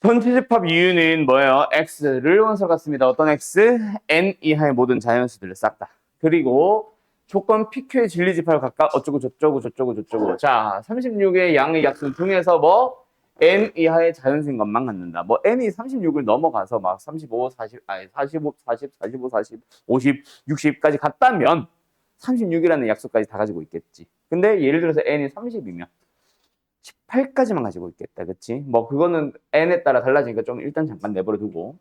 전체 집합 이유는 뭐예요? x를 원소 같습니다. 어떤 x? n 이하의 모든 자연수들을 싹 다. 그리고 조건 PQ의 진리 집합을 각각 어쩌고 저쩌고 저쩌고 저쩌고. 자, 36의 양의 약수 중에서 뭐 n 이하의 자연수인 것만 갖는다. 뭐 n이 36을 넘어가서 막 35, 40, 아니 45, 40, 45, 40, 50, 60까지 갔다면 36이라는 약수까지 다 가지고 있겠지. 근데 예를 들어서 n이 30이면 18까지만 가지고 있겠다. 그치? 뭐 그거는 n에 따라 달라지니까 좀 일단 잠깐 내버려 두고.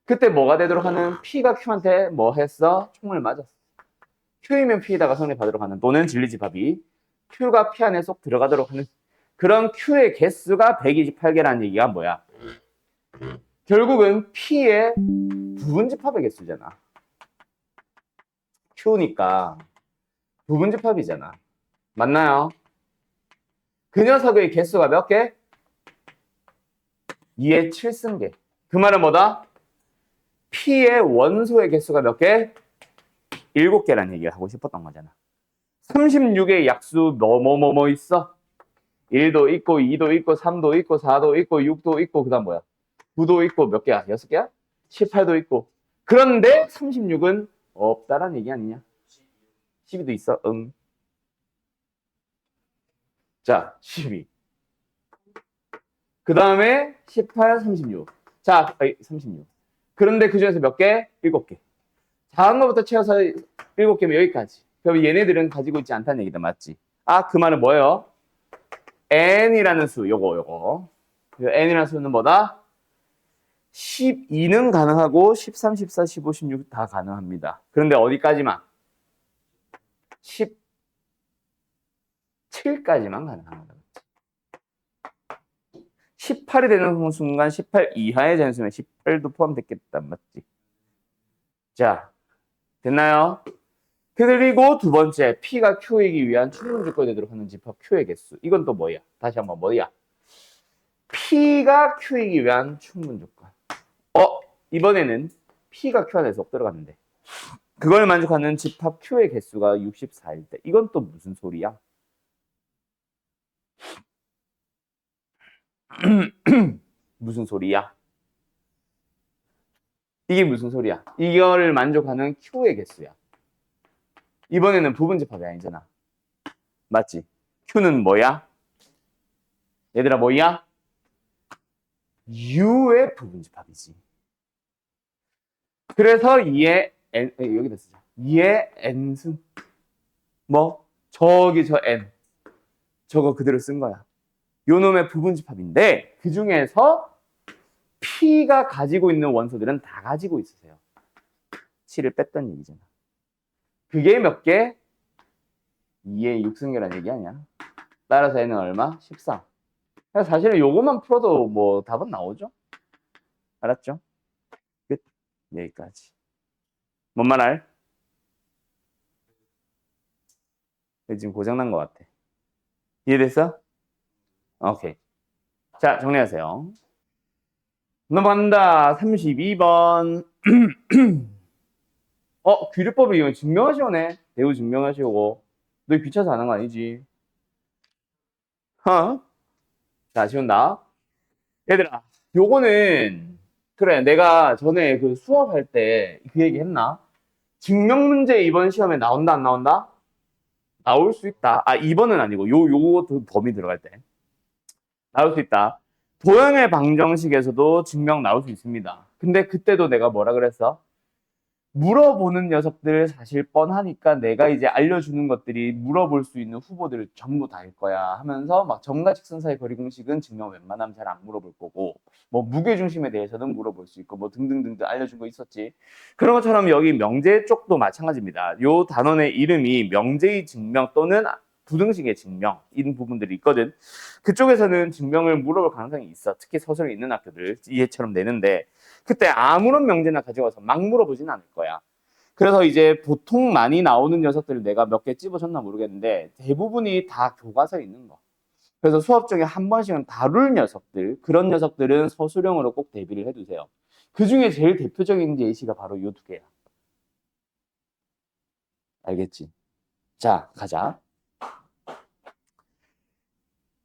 그때 뭐가 되도록 하는? P가 Q한테 뭐 했어? 총을 맞았어. Q이면 P에다가 성립하도록 하는, 또는 진리집합이 Q가 P 안에 쏙 들어가도록 하는 그런 Q의 개수가 128개라는 얘기가 뭐야? 결국은 P의 부분집합의 개수잖아. Q니까 부분집합이잖아. 맞나요? 그 녀석의 개수가 몇 개? 2의 7승계. 그 말은 뭐다? P의 원소의 개수가 몇 개? 7개라는 얘기를 하고 싶었던 거잖아. 36의 약수 뭐 있어? 1도 있고 2도 있고 3도 있고 4도 있고 6도 있고 그 다음 뭐야? 9도 있고 몇 개야? 6개야? 18도 있고. 그런데 36은 없다라는 얘기 아니냐? 12도 있어. 응. 자, 12. 그 다음에 18, 36. 자, 36. 그런데 그 중에서 몇 개? 7개. 작은 것부터 채워서 7개면 여기까지. 그럼 얘네들은 가지고 있지 않다는 얘기다. 맞지? 아, 그 말은 뭐예요? n이라는 수, 요거. n이라는 수는 뭐다? 12는 가능하고 13, 14, 15, 16 다 가능합니다. 그런데 어디까지만? 17까지만 가능합니다. 18이 되는 순간 18 이하의 자연수면 18도 포함됐겠다. 맞지? 자, 됐나요? 그리고 두 번째, P가 Q이기 위한 충분 조건이 되도록 하는 집합 Q의 개수. 이건 또 뭐야? 다시 한번 뭐야? P가 Q이기 위한 충분 조건. 이번에는 P가 Q 안에 쏙 들어갔는데 그걸 만족하는 집합 Q의 개수가 64일 때 이건 또 무슨 소리야? 무슨 소리야? 이게 무슨 소리야? 이걸 만족하는 Q의 개수야. 이번에는 부분 집합이 아니잖아. 맞지? Q는 뭐야? 얘들아 뭐야? U의 부분 집합이지. 그래서 2의 N, 여기다 쓰자. 2의 N승. 뭐? 저기 저 N. 저거 그대로 쓴 거야. 요 놈의 부분 집합인데 그 중에서 P가 가지고 있는 원소들은 다 가지고 있으세요. 7을 뺐던 얘기잖아. 그게 몇 개? 2의 6승계라는 얘기 아니야. 따라서 얘는 얼마? 14. 사실은 요것만 풀어도 뭐 답은 나오죠? 알았죠? 끝. 여기까지. 뭔 말할? 지금 고장난 것 같아. 이해됐어? 오케이. 자, 정리하세요. 넘어간다. 32번. 규律법을 이용 증명하시오네. 대우 증명하시오고. 너 귀찮아서 안 한 거 아니지? 자, 쉬운다. 얘들아, 요거는, 그래, 내가 전에 그 수업할 때 그 얘기 했나? 증명 문제 이번 시험에 나온다, 안 나온다? 나올 수 있다. 아, 2번은 아니고, 요거 범위 들어갈 때. 나올 수 있다. 도형의 방정식에서도 증명 나올 수 있습니다. 근데 그때도 내가 뭐라 그랬어? 물어보는 녀석들 사실 뻔하니까 내가 이제 알려주는 것들이 물어볼 수 있는 후보들 전부 다일 거야 하면서 막 점과 직선 사이 거리 공식은 증명 웬만하면 잘 안 물어볼 거고 뭐 무게중심에 대해서는 물어볼 수 있고 뭐 등등등등 알려준 거 있었지. 그런 것처럼 여기 명제 쪽도 마찬가지입니다. 요 단원의 이름이 명제의 증명 또는 부등식의 증명 이런 부분들이 있거든. 그쪽에서는 증명을 물어볼 가능성이 있어. 특히 서술이 있는 학교들 이해처럼 내는데 그때 아무런 명제나 가져와서 막 물어보진 않을 거야. 그래서 이제 보통 많이 나오는 녀석들을 내가 몇 개 찝어줬나 모르겠는데 대부분이 다 교과서에 있는 거. 그래서 수업 중에 한 번씩은 다룰 녀석들, 그런 녀석들은 서술형으로 꼭 대비를 해두세요. 그 중에 제일 대표적인 예시가 바로 이 두 개야. 알겠지? 자, 가자.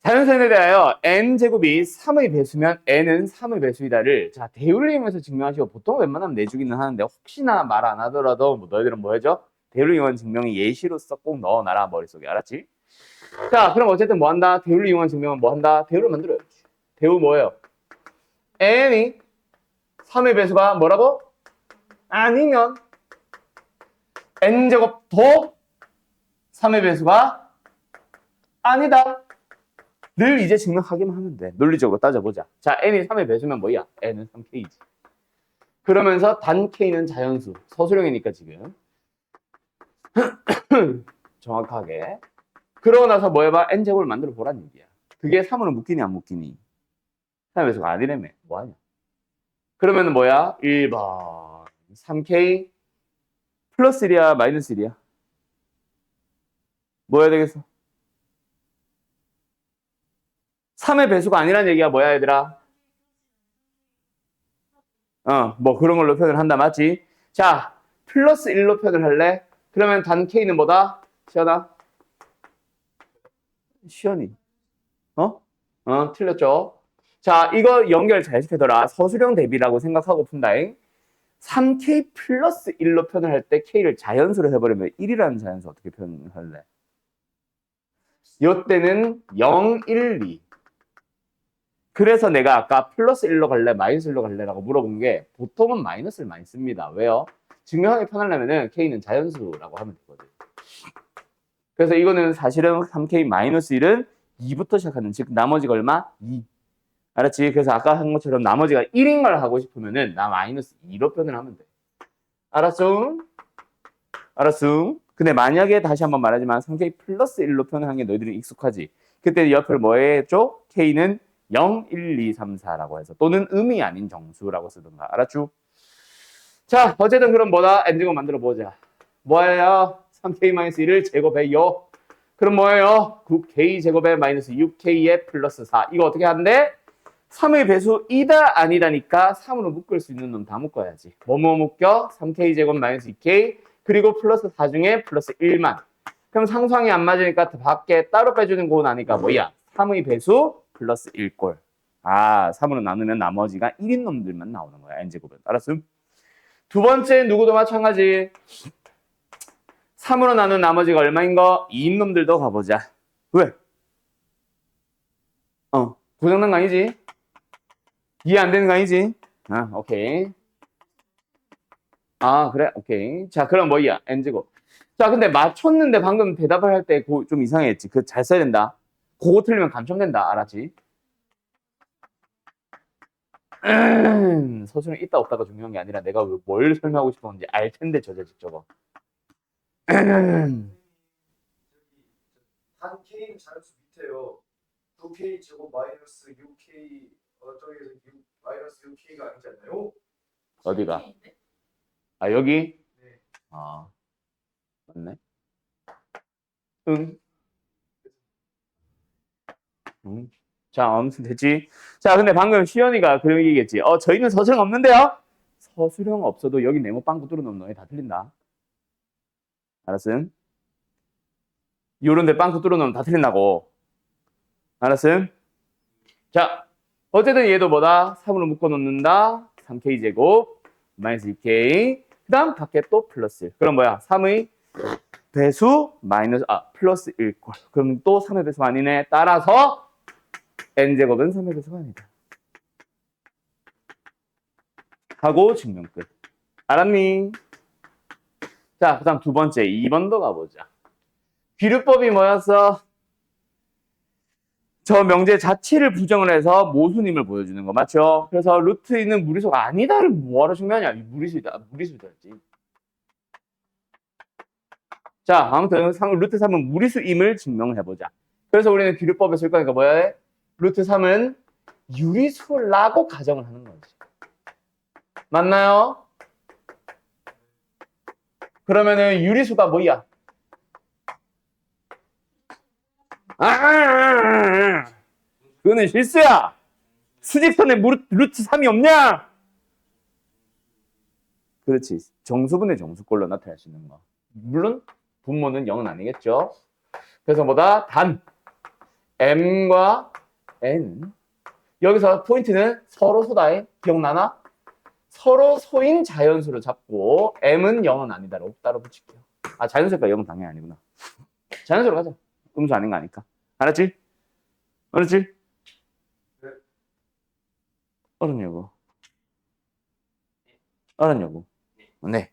자연수에 대하여 n제곱이 3의 배수면 n은 3의 배수이다를 자 대우를 이용해서 증명하시고 보통 웬만하면 내주기는 하는데 혹시나 말 안 하더라도 뭐 너희들은 뭐 해줘? 대우를 이용한 증명이 예시로서 꼭 넣어놔라 머릿속에 알았지? 자 그럼 어쨌든 뭐 한다? 대우를 이용한 증명은 뭐 한다? 대우를 만들어야지. 대우 뭐예요? n이 3의 배수가 뭐라고? 아니면 n제곱도 3의 배수가 아니다. 늘 이제 증명하기만 하면 돼. 논리적으로 따져보자. 자, n이 3의 배수면 뭐야? n은 3k지. 그러면서 단 k는 자연수. 서술형이니까 지금. 정확하게. 그러고 나서 뭐 해봐? n제곱을 만들어 보라는 얘기야. 그게 3으로 묶이니 안 묶이니? 3의 배수가 아니라며. 뭐하냐? 그러면 뭐야? 1번 3k 플러스 1이야? 마이너스 1이야? 뭐 해야 되겠어? 3의 배수가 아니란 얘기야. 뭐야 얘들아? 뭐 그런 걸로 표현을 한다. 맞지? 자, 플러스 1로 표현을 할래? 그러면 단 K는 뭐다? 시연아? 시연이. 틀렸죠? 자, 이거 연결 잘 시켜둬라. 서술형 대비라고 생각하고 푼다잉. 3K 플러스 1로 표현을 할 때 K를 자연수로 해버리면 1이라는 자연수 어떻게 표현할래? 이때는 0, 1, 2. 그래서 내가 아까 플러스 1로 갈래, 마이너스 1로 갈래라고 물어본 게 보통은 마이너스를 많이 씁니다. 왜요? 증명하기 편하려면은 K는 자연수라고 하면 되거든. 그래서 이거는 사실은 3K-1은 2부터 시작하는, 즉 나머지가 얼마? 2. 알았지? 그래서 아까 한 것처럼 나머지가 1인 걸 하고 싶으면은 나 마이너스 2로 표현을 하면 돼. 알았어? 알았어? 근데 만약에 다시 한번 말하지만 3K 플러스 1로 표현하는 게 너희들이 익숙하지? 그때 옆을 뭐 했죠? K는 0, 1, 2, 3, 4라고 해서 또는 음이 아닌 정수라고 쓰던가. 알았죠? 자, 어쨌든 그럼 뭐다? n제곱 만들어 보자. 뭐예요? 3k-1을 제곱해요. 그럼 뭐예요? 9k 제곱에 마이너스 6k에 플러스 4. 이거 어떻게 하는데? 3의 배수 이다 아니다니까 3으로 묶을 수 있는 놈 다 묶어야지. 뭐 묶여? 3k 제곱 마이너스 2k 그리고 플러스 4 중에 플러스 1만. 그럼 상수항이 안 맞으니까 밖에 따로 빼주는 거 나니까 뭐야? 3의 배수 플러스 1꼴. 3으로 나누면 나머지가 1인 놈들만 나오는 거야. n제곱은. 알았음? 두 번째 누구도 마찬가지. 3으로 나눈 나머지가 얼마인 거? 2인 놈들도 가보자. 왜? 고장난 거 아니지? 이해 안 되는 거 아니지? 오케이. 그래? 오케이. 자, 그럼 뭐야? n제곱. 자, 근데 맞췄는데 방금 대답을 할 때 좀 이상했지. 그거 잘 써야 된다. 그거 틀리면 감점된다. 알았지? 서술은 있다 없다가 중요한 게 아니라 내가 뭘 설명하고 싶었는지 알 텐데 저거. 한 K는 자연수 밑에요. 9K 제곱 마이너스 6K 저기에서 마이너스 6K가 아니지 않나요? 어디가? 여기? 네. 맞네. 자, 아무튼 됐지? 자, 근데 방금 시연이가 그런 얘기겠지. 저희는 서술형 없는데요? 서술형 없어도 여기 네모 빵꾸 뚫어놓으면 너희 다 틀린다. 알았음? 요런데 빵꾸 뚫어놓으면 다 틀린다고. 알았음? 자, 어쨌든 얘도 뭐다? 3으로 묶어놓는다. 3k제곱 마이너스 2k 그 다음 밖에 또 플러스 1. 그럼 뭐야? 3의 배수 마이너스 플러스 1꼴. 그럼 또 3의 배수가 아니네. 따라서 n제곱은 3의 배수가 아니다. 하고 증명 끝. 알았니? 자, 그 다음 두 번째 2번도 가보자. 비류법이 뭐였어? 저 명제 자체를 부정을 해서 모순임을 보여주는 거 맞죠? 그래서 루트 있는 무리수가 아니다를 뭐하러 증명하냐? 무리수이다. 무리수였지. 자, 아무튼 루트 3은 무리수임을 증명해보자. 그래서 우리는 비류법을 쓸 거니까 뭐야 해? 루트 3은 유리수라고 가정을 하는 거지. 맞나요? 그러면은 유리수가 뭐야? 그거는 실수야. 수직선에 루트 3이 없냐? 그렇지. 정수분의 정수꼴로 나타낼 수 있는 거. 물론 분모는 0은 아니겠죠. 그래서 뭐다? 단 m과 n은 여기서 포인트는 서로 소다에 기억나나? 서로 소인 자연수로 잡고 m은 0은 아니다라고 따로 붙일게요. 아, 자연수니까 0은 당연히 아니구나. 자연수로 가자. 음수 아닌 거 아니까. 알았지? 알았지? 네. 알았냐고. 알았냐고. 네.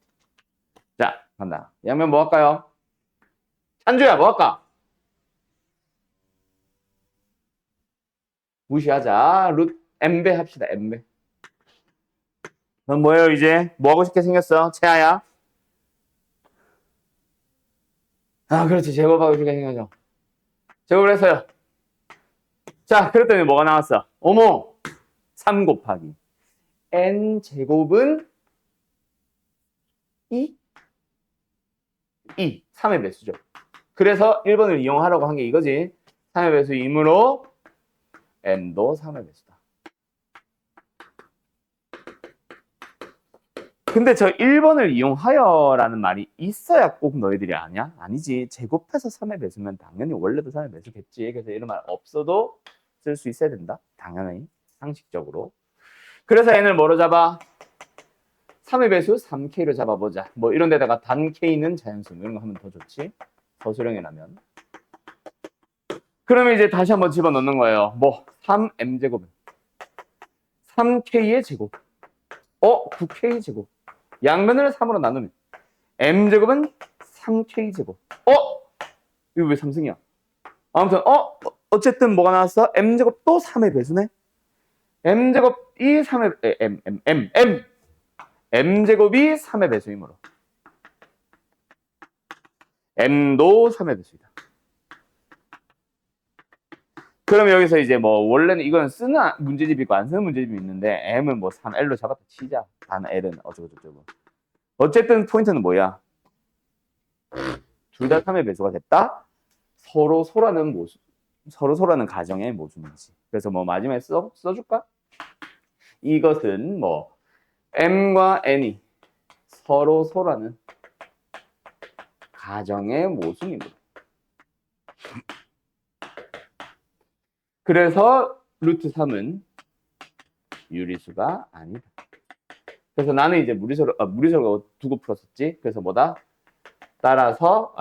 자, 간다. 양면 뭐 할까요? 찬주야, 뭐 할까? 무시하자. 룻 m배 합시다. m배. 넌 뭐예요, 이제? 뭐 하고 싶게 생겼어? 채아야? 아, 그렇지. 제곱하고 싶게 생겼죠. 제곱을 했어요. 자, 그랬더니 뭐가 나왔어? 어머! 3 곱하기. n 제곱은 2? 2. 3의 배수죠. 그래서 1번을 이용하라고 한 게 이거지. 3의 배수이므로 n도 3의 배수다. 근데 저 1번을 이용하여라는 말이 있어야 꼭 너희들이 아냐? 아니지. 제곱해서 3의 배수면 당연히 원래도 3의 배수겠지. 그래서 이런 말 없어도 쓸 수 있어야 된다. 당연히. 상식적으로. 그래서 n을 뭐로 잡아? 3의 배수 3k로 잡아보자. 뭐 이런 데다가 단 k는 자연수 이런 거 하면 더 좋지. 서술형이라면. 그러면 이제 다시 한번 집어넣는 거예요. 뭐 3m제곱은 3k의 제곱. 9k 제곱. 양면을 3으로 나누면 m제곱은 3k제곱. 이거 왜 3승이야? 아무튼 어쨌든 뭐가 나왔어? m제곱 또 3의 배수네. m제곱이 3의 m제곱이 3의 배수이므로 m도 3의 배수이다. 그러면 여기서 이제 뭐 원래는 이건 쓰는 문제집이 있고 안 쓰는 문제집이 있는데 m은 뭐 3L로 잡았다 치자. 단 L은 어쩌고저쩌고. 어쨌든 포인트는 뭐야? 둘 다 3의 배수가 됐다. 서로 소라는 가정의 모순이지. 그래서 뭐 마지막에 써줄까? 이것은 뭐 m과 n이 서로 소라는 가정의 모순입니다. 그래서 루트 3은 유리수가 아니다. 그래서 나는 이제 무리수를 두고 풀었었지. 그래서 뭐다? 따라서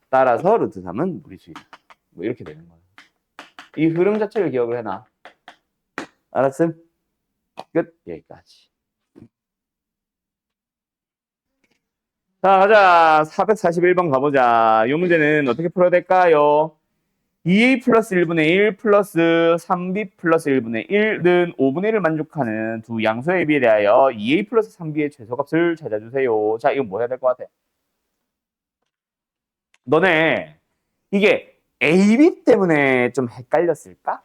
루트 3은 무리수이다. 뭐 이렇게 되는 거야. 이 흐름 자체를 기억을 해놔. 알았음? 끝. 여기까지. 자, 가자. 441번 가보자. 이 문제는 어떻게 풀어야 될까요? 2a 플러스 1분의 1 플러스 3b 플러스 1분의 1는 5분의 1을 만족하는 두 양수의 비에 대하여 2a 플러스 3b의 최소값을 찾아주세요. 자, 이건 뭐 해야 될 것 같아? 너네 이게 a,b 때문에 좀 헷갈렸을까?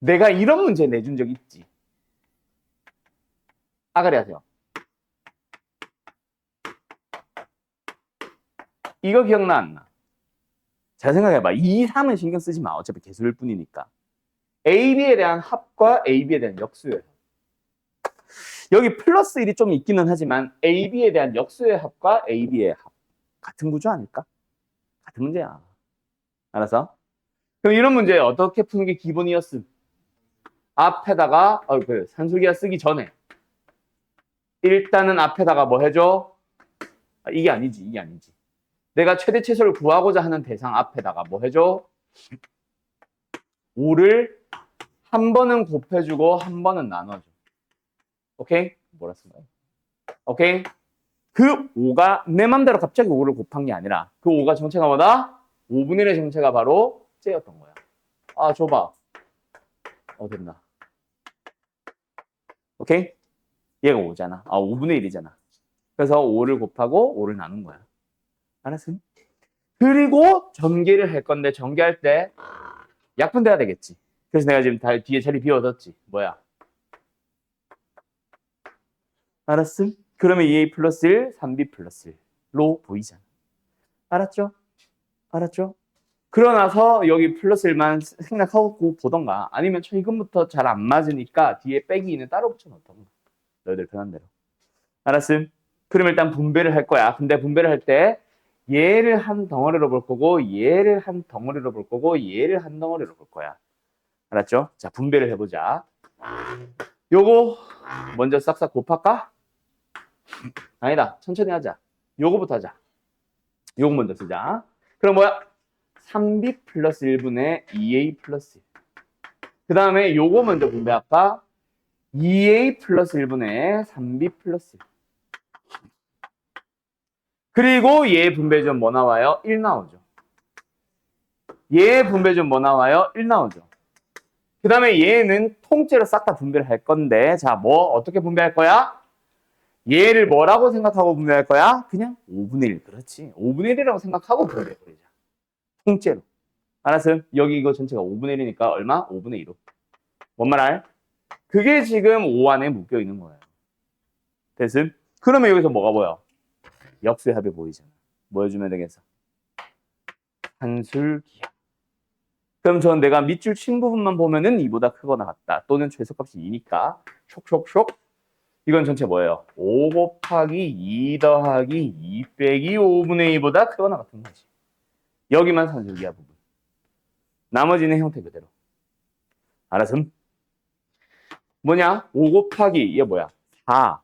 내가 이런 문제 내준 적 있지? 아가리 하세요. 이거 기억나 안 나? 잘 생각해봐. 2, 3은 신경 쓰지 마. 어차피 개수일 뿐이니까. AB에 대한 합과 AB에 대한 역수예요. 여기 플러스 1이 좀 있기는 하지만 AB에 대한 역수의 합과 AB의 합. 같은 구조 아닐까? 같은 문제야. 알았어? 그럼 이런 문제 어떻게 푸는 게 기본이었음? 앞에다가 산술기가 쓰기 전에 일단은 앞에다가 뭐 해줘? 이게 아니지. 내가 최대 최소를 구하고자 하는 대상 앞에다가 뭐 해줘? 5를 한 번은 곱해주고 한 번은 나눠줘. 오케이? 뭐라 쓴 거야? 오케이? 그 5가 내 맘대로 갑자기 5를 곱한 게 아니라 그 5가 정체가 뭐다? 5분의 1의 정체가 바로 째였던 거야. 아, 줘봐. 됐나? 오케이? 얘가 5잖아. 5분의 1이잖아. 그래서 5를 곱하고 5를 나눈 거야. 알았어? 그리고 전개를 할 건데 전개할 때 약분돼야 되겠지. 그래서 내가 지금 뒤에 자리 비워뒀지. 뭐야? 알았음? 그러면 2a 플러스 1, 3b 플러스 1로 보이잖아. 알았죠? 그러나서 여기 플러스 1만 생략하고 보던가 아니면 최근부터 잘 안 맞으니까 뒤에 빼기 2는 따로 붙여놓던가. 너희들 편한 대로. 알았음? 그럼 일단 분배를 할 거야. 근데 분배를 할 때 얘를 한 덩어리로 볼 거고 얘를 한 덩어리로 볼 거고 얘를 한 덩어리로 볼 거야. 알았죠? 자, 분배를 해보자. 요거 먼저 싹싹 곱할까? 아니다. 천천히 하자. 요거부터 하자. 요거 먼저 쓰자. 그럼 뭐야? 3b 플러스 1분의 2a 플러스 1. 그 다음에 요거 먼저 분배할까? 2a 플러스 1분의 3b 플러스 1. 그리고 얘 분배점 뭐 나와요? 1 나오죠. 얘 분배점 뭐 나와요? 1 나오죠. 그 다음에 얘는 통째로 싹 다 분배를 할 건데, 자, 뭐, 어떻게 분배할 거야? 얘를 뭐라고 생각하고 분배할 거야? 그냥 5분의 1. 그렇지. 5분의 1이라고 생각하고 분배해버리자. 통째로. 알았어요? 여기 이거 전체가 5분의 1이니까 얼마? 5분의 2로. 뭔 말 알? 그게 지금 5 안에 묶여 있는 거예요. 됐음? 그러면 여기서 뭐가 보여? 역수의 합이 보이잖아. 뭐 해주면 되겠어? 산술기하. 그럼 전 내가 밑줄 친 부분만 보면은 2보다 크거나 같다. 또는 최소값이 2니까 쇽쇽쇽. 이건 전체 뭐예요? 5 곱하기 2 더하기 2 빼기 5분의 2보다 크거나 같은 거지. 여기만 산술기하 부분. 나머지는 형태 그대로. 알았음? 뭐냐? 5 곱하기 얘 뭐야? 4.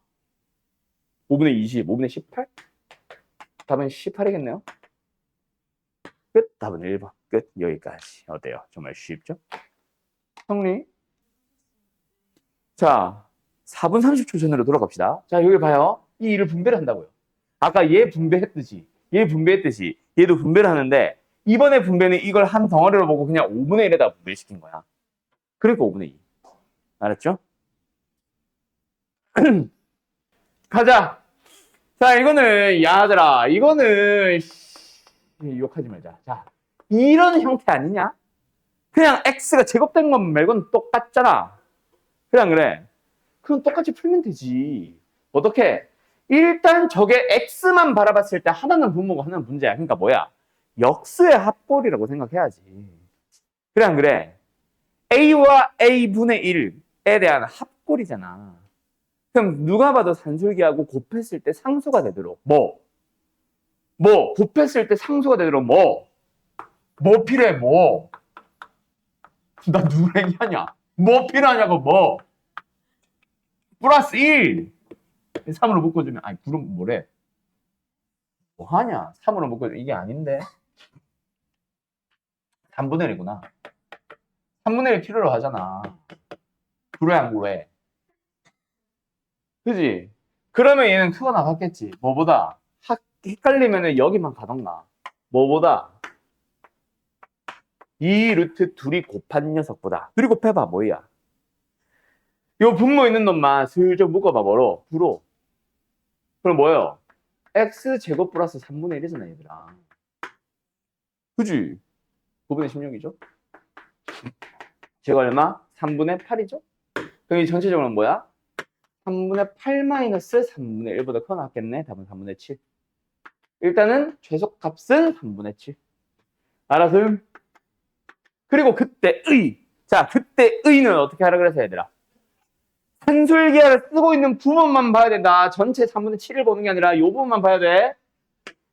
5분의 20, 5분의 18? 답은 18이겠네요. 끝. 답은 1번. 끝. 여기까지. 어때요? 정말 쉽죠? 정리. 자, 4분 30초 전으로 돌아갑시다. 자, 여기 봐요. 이 일을 분배를 한다고요. 아까 얘 분배했듯이, 얘도 분배를 하는데, 이번에 분배는 이걸 한 덩어리로 보고 그냥 5분의 1에다 분배시킨 거야. 그러니까 5분의 2. 알았죠? 가자. 자, 이거는, 야들아, 이거는, 욕하지 말자. 자, 이런 형태 아니냐? 그냥 x가 제곱된 것 말고는 똑같잖아. 그래, 안 그래? 그럼 똑같이 풀면 되지. 어떻게? 일단 저게 x만 바라봤을 때 하나는 분모고 하나는 분자야. 그러니까 뭐야? 역수의 합골이라고 생각해야지. 그래, 안 그래? a와 a분의 1에 대한 합골이잖아. 그럼 누가 봐도 산술기하고 곱했을 때 상수가 되도록 곱했을 때 상수가 되도록 뭐 필요해? 나 누구 얘기하냐? 뭐 필요하냐고 플러스 1 3으로 묶어주면 아니 그럼 뭐래? 뭐 하냐? 3으로 묶어주면 이게 아닌데 3분의 1이구나. 3분의 1 필요로 하잖아. 그래 안 그래? 그지? 그러면 얘는 크거나 같겠지. 뭐보다? 헷갈리면은 여기만 가던가. 뭐보다? 이 루트 둘이 곱한 녀석보다. 둘이 곱해봐 뭐야? 요 분모 있는 놈만 슬쩍 묶어봐 뭐로? 9로. 그럼 뭐예요? x제곱 플러스 3분의 1이잖아 얘들아. 그지? 9분의 16이죠? 제가 얼마? 3분의 8이죠? 그럼 이 전체적으로는 뭐야? 3분의 8 마이너스 3분의 1보다 커 나왔겠네. 답은 3분의 7. 일단은 최소값은 3분의 7. 알았어요? 그리고 그때의. 자, 그때의는 어떻게 하라 그래서 얘들아? 산술기하를 쓰고 있는 부분만 봐야 된다. 전체 3분의 7을 보는 게 아니라 이 부분만 봐야 돼.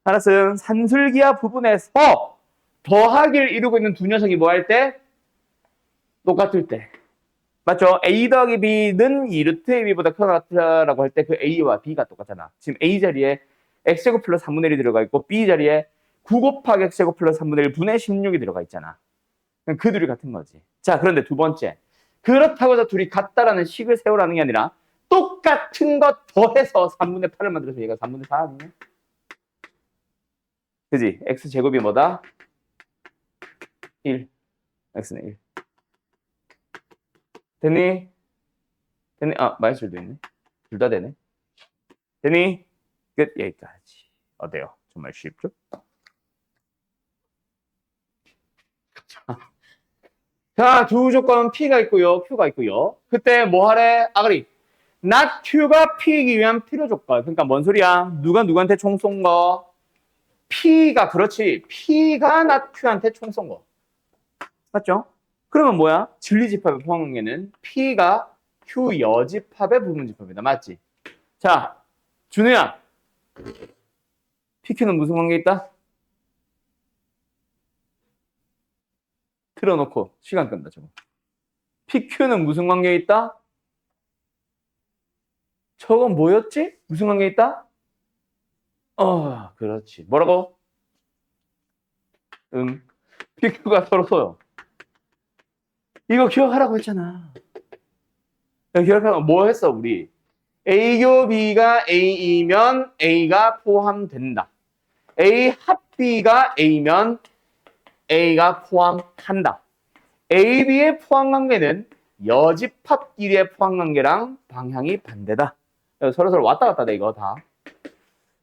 알았어요? 산술기하 부분에서 더하기를 이루고 있는 두 녀석이 뭐 할 때? 똑같을 때. 맞죠? A 더하기 B는 2루트 AB보다 크다라고 할 때 그 A와 B가 똑같잖아. 지금 A 자리에 X제곱 플러스 3분의 1이 들어가 있고 B 자리에 9 곱하기 X제곱 플러스 3분의 1 분의 16이 들어가 있잖아. 그 둘이 같은 거지. 자, 그런데 두 번째. 그렇다고 해서 둘이 같다라는 식을 세우라는 게 아니라 똑같은 것 더해서 3분의 8을 만들어서 얘가 3분의 4 아니냐? 그지? X제곱이 뭐다? 1. X는 1. 됐니? 됐니? 아, 마이너스도 있네. 둘 다 되네. 됐니? 끝. 여기까지. 어때요? 정말 쉽죠? 자, 두 조건 P가 있고요. Q가 있고요. 그때 뭐 하래? 아가리. not Q가 P이기 위한 필요 조건. 그러니까 뭔 소리야? 누가 누구한테 총 쏜 거? P가 그렇지. P가 not Q한테 총 쏜 거. 맞죠? 그러면 뭐야? 진리집합의 포함관계는 P가 Q 여집합의 부분집합이다. 맞지? 자, 준우야. PQ는 무슨 관계 있다? 틀어놓고 시간 끈다 저거. PQ는 무슨 관계에 있다? 저건 뭐였지? 무슨 관계에 있다? 그렇지. 뭐라고? PQ가 서로. 이거 기억하라고 했잖아. 기억하라고 뭐 했어 우리? A교 B가 A이면 A가 포함된다. A 합 B가 A면 A가 포함한다. A, B의 포함관계는 여집합끼리의 포함관계랑 방향이 반대다. 서로 왔다 갔다 돼 이거 다.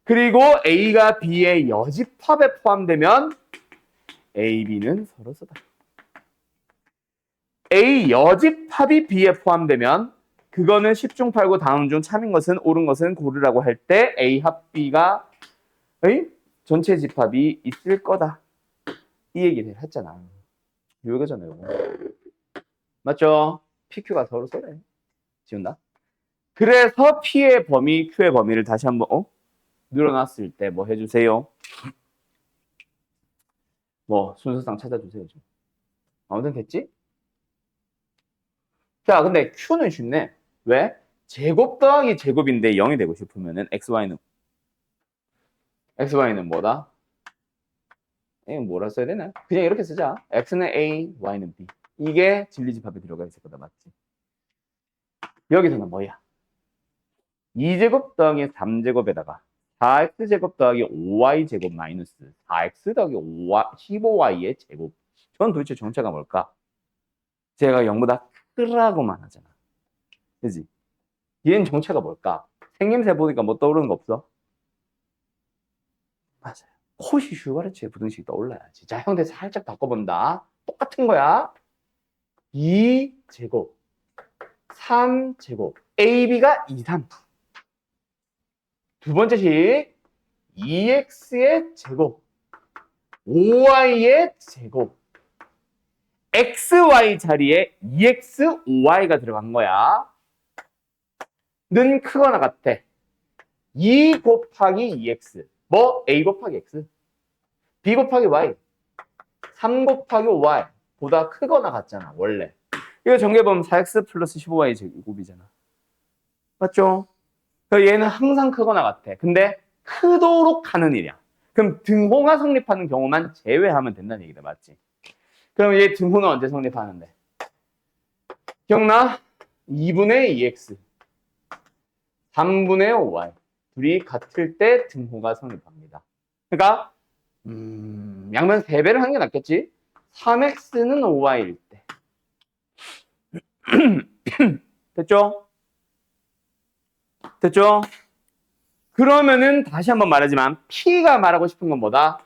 그리고 A가 B의 여집합에 포함되면 A, B는 서로서다. A 여집합이 B에 포함되면 그거는 10중 8구 다음 중 참인 것은 옳은 것은 고르라고 할 때 A 합 B가 전체 집합이 있을 거다. 이 얘기를 했잖아. 이거잖아요. 맞죠? PQ가 서로서래. 지운다. 그래서 P의 범위, Q의 범위를 다시 한번 늘어났을 때 뭐 해주세요? 뭐 순서상 찾아주세요. 좀. 아무튼 됐지? 자, 근데 Q는 쉽네. 왜? 제곱 더하기 제곱인데 0이 되고 싶으면은 XY는 뭐다? 뭐라 써야 되나? 그냥 이렇게 쓰자. X는 A, Y는 B. 이게 진리집합에 들어가 있을 거다. 맞지? 여기서는 뭐야? 2제곱 더하기 3제곱에다가 4x제곱 더하기 5y제곱 마이너스 4x 더하기 15y의 제곱. 전 도대체 정체가 뭘까? 제가 0보다 크라고만 하잖아. 그지? 얘는 정체가 뭘까? 생김새 보니까 뭐 떠오르는 거 없어? 맞아요. 코시 슈바르츠의 부등식이 떠올라야지. 자, 형태 살짝 바꿔본다. 똑같은 거야. 2제곱, 3제곱, AB가 2, 3. 두 번째 식 2x의 제곱, 5y의 제곱, xy 자리에 2x, 5y가 들어간 거야. 는 크거나 같아. 2 곱하기 2x. 뭐? a 곱하기 x. b 곱하기 y. 3 곱하기 5y. 보다 크거나 같잖아, 원래. 이거 전개보면 4x 플러스 15y 제곱이잖아. 맞죠? 그래서 얘는 항상 크거나 같아. 근데 크도록 하는 일이야. 그럼 등호가 성립하는 경우만 제외하면 된다는 얘기다. 맞지? 그럼 얘 등호는 언제 성립하는데? 기억나? 2분의 2x, 3분의 5y. 둘이 같을 때 등호가 성립합니다. 그러니까 양면 3배를 하는 게 낫겠지? 3x는 5y일 때. 됐죠? 됐죠? 그러면은 다시 한번 말하지만 P가 말하고 싶은 건 뭐다?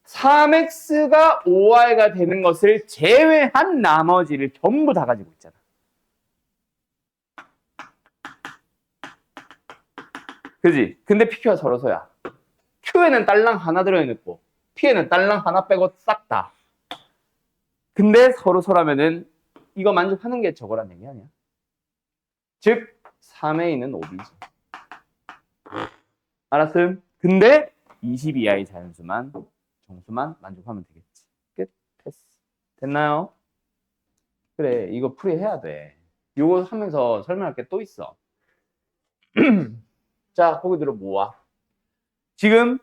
3x가 5y가 되는 것을 제외한 나머지를 전부 다 가지고 있잖아. 그지? 근데 PQ가 서로서야. Q에는 딸랑 하나 들어있고 P에는 딸랑 하나 빼고 싹 다. 근데 서로서라면은 이거 만족하는 게 저거란 얘기 아니야? 즉 3A는 5B지. 알았음? 근데 20 이하의 자연수만 정수만 만족하면 되겠지. 끝. 패스. 됐나요? 그래, 이거 풀이해야 돼. 이거 하면서 설명할 게 또 있어. 자, 거기 들어 모아. 지금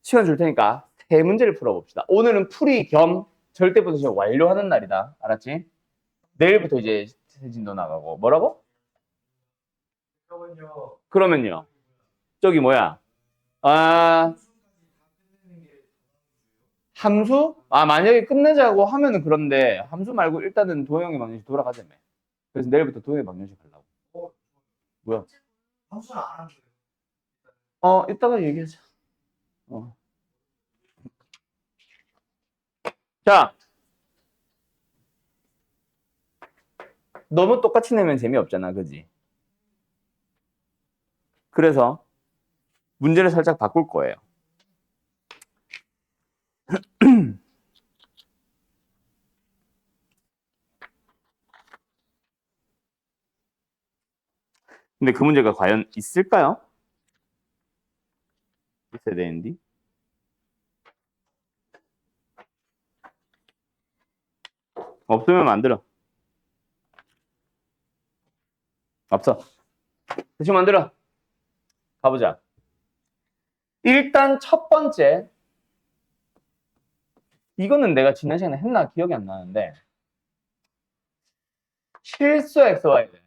시간 줄 테니까 세 문제를 풀어봅시다. 오늘은 풀이 겸 절대부등식 완료하는 날이다. 알았지? 내일부터 이제 세진도 나가고. 뭐라고? 그러면요. 그러면요. 저기 뭐야? 아, 함수? 만약에 끝내자고 하면은 그런데 함수 말고 일단은 도형의 방정식 돌아가자며. 그래서 내일부터 도형의 방정식 하려고. 뭐야? 함수는 안 한 거예요. 이따가 얘기하자. 자, 너무 똑같이 내면 재미없잖아, 그지? 그래서 문제를 살짝 바꿀 거예요. 근데 그 문제가 과연 있을까요? 있어야 되는데. 없으면 만들어. 없어. 대충 만들어. 가보자. 일단 첫 번째. 이거는 내가 지난 시간에 했나 기억이 안 나는데. 실수 XY예요.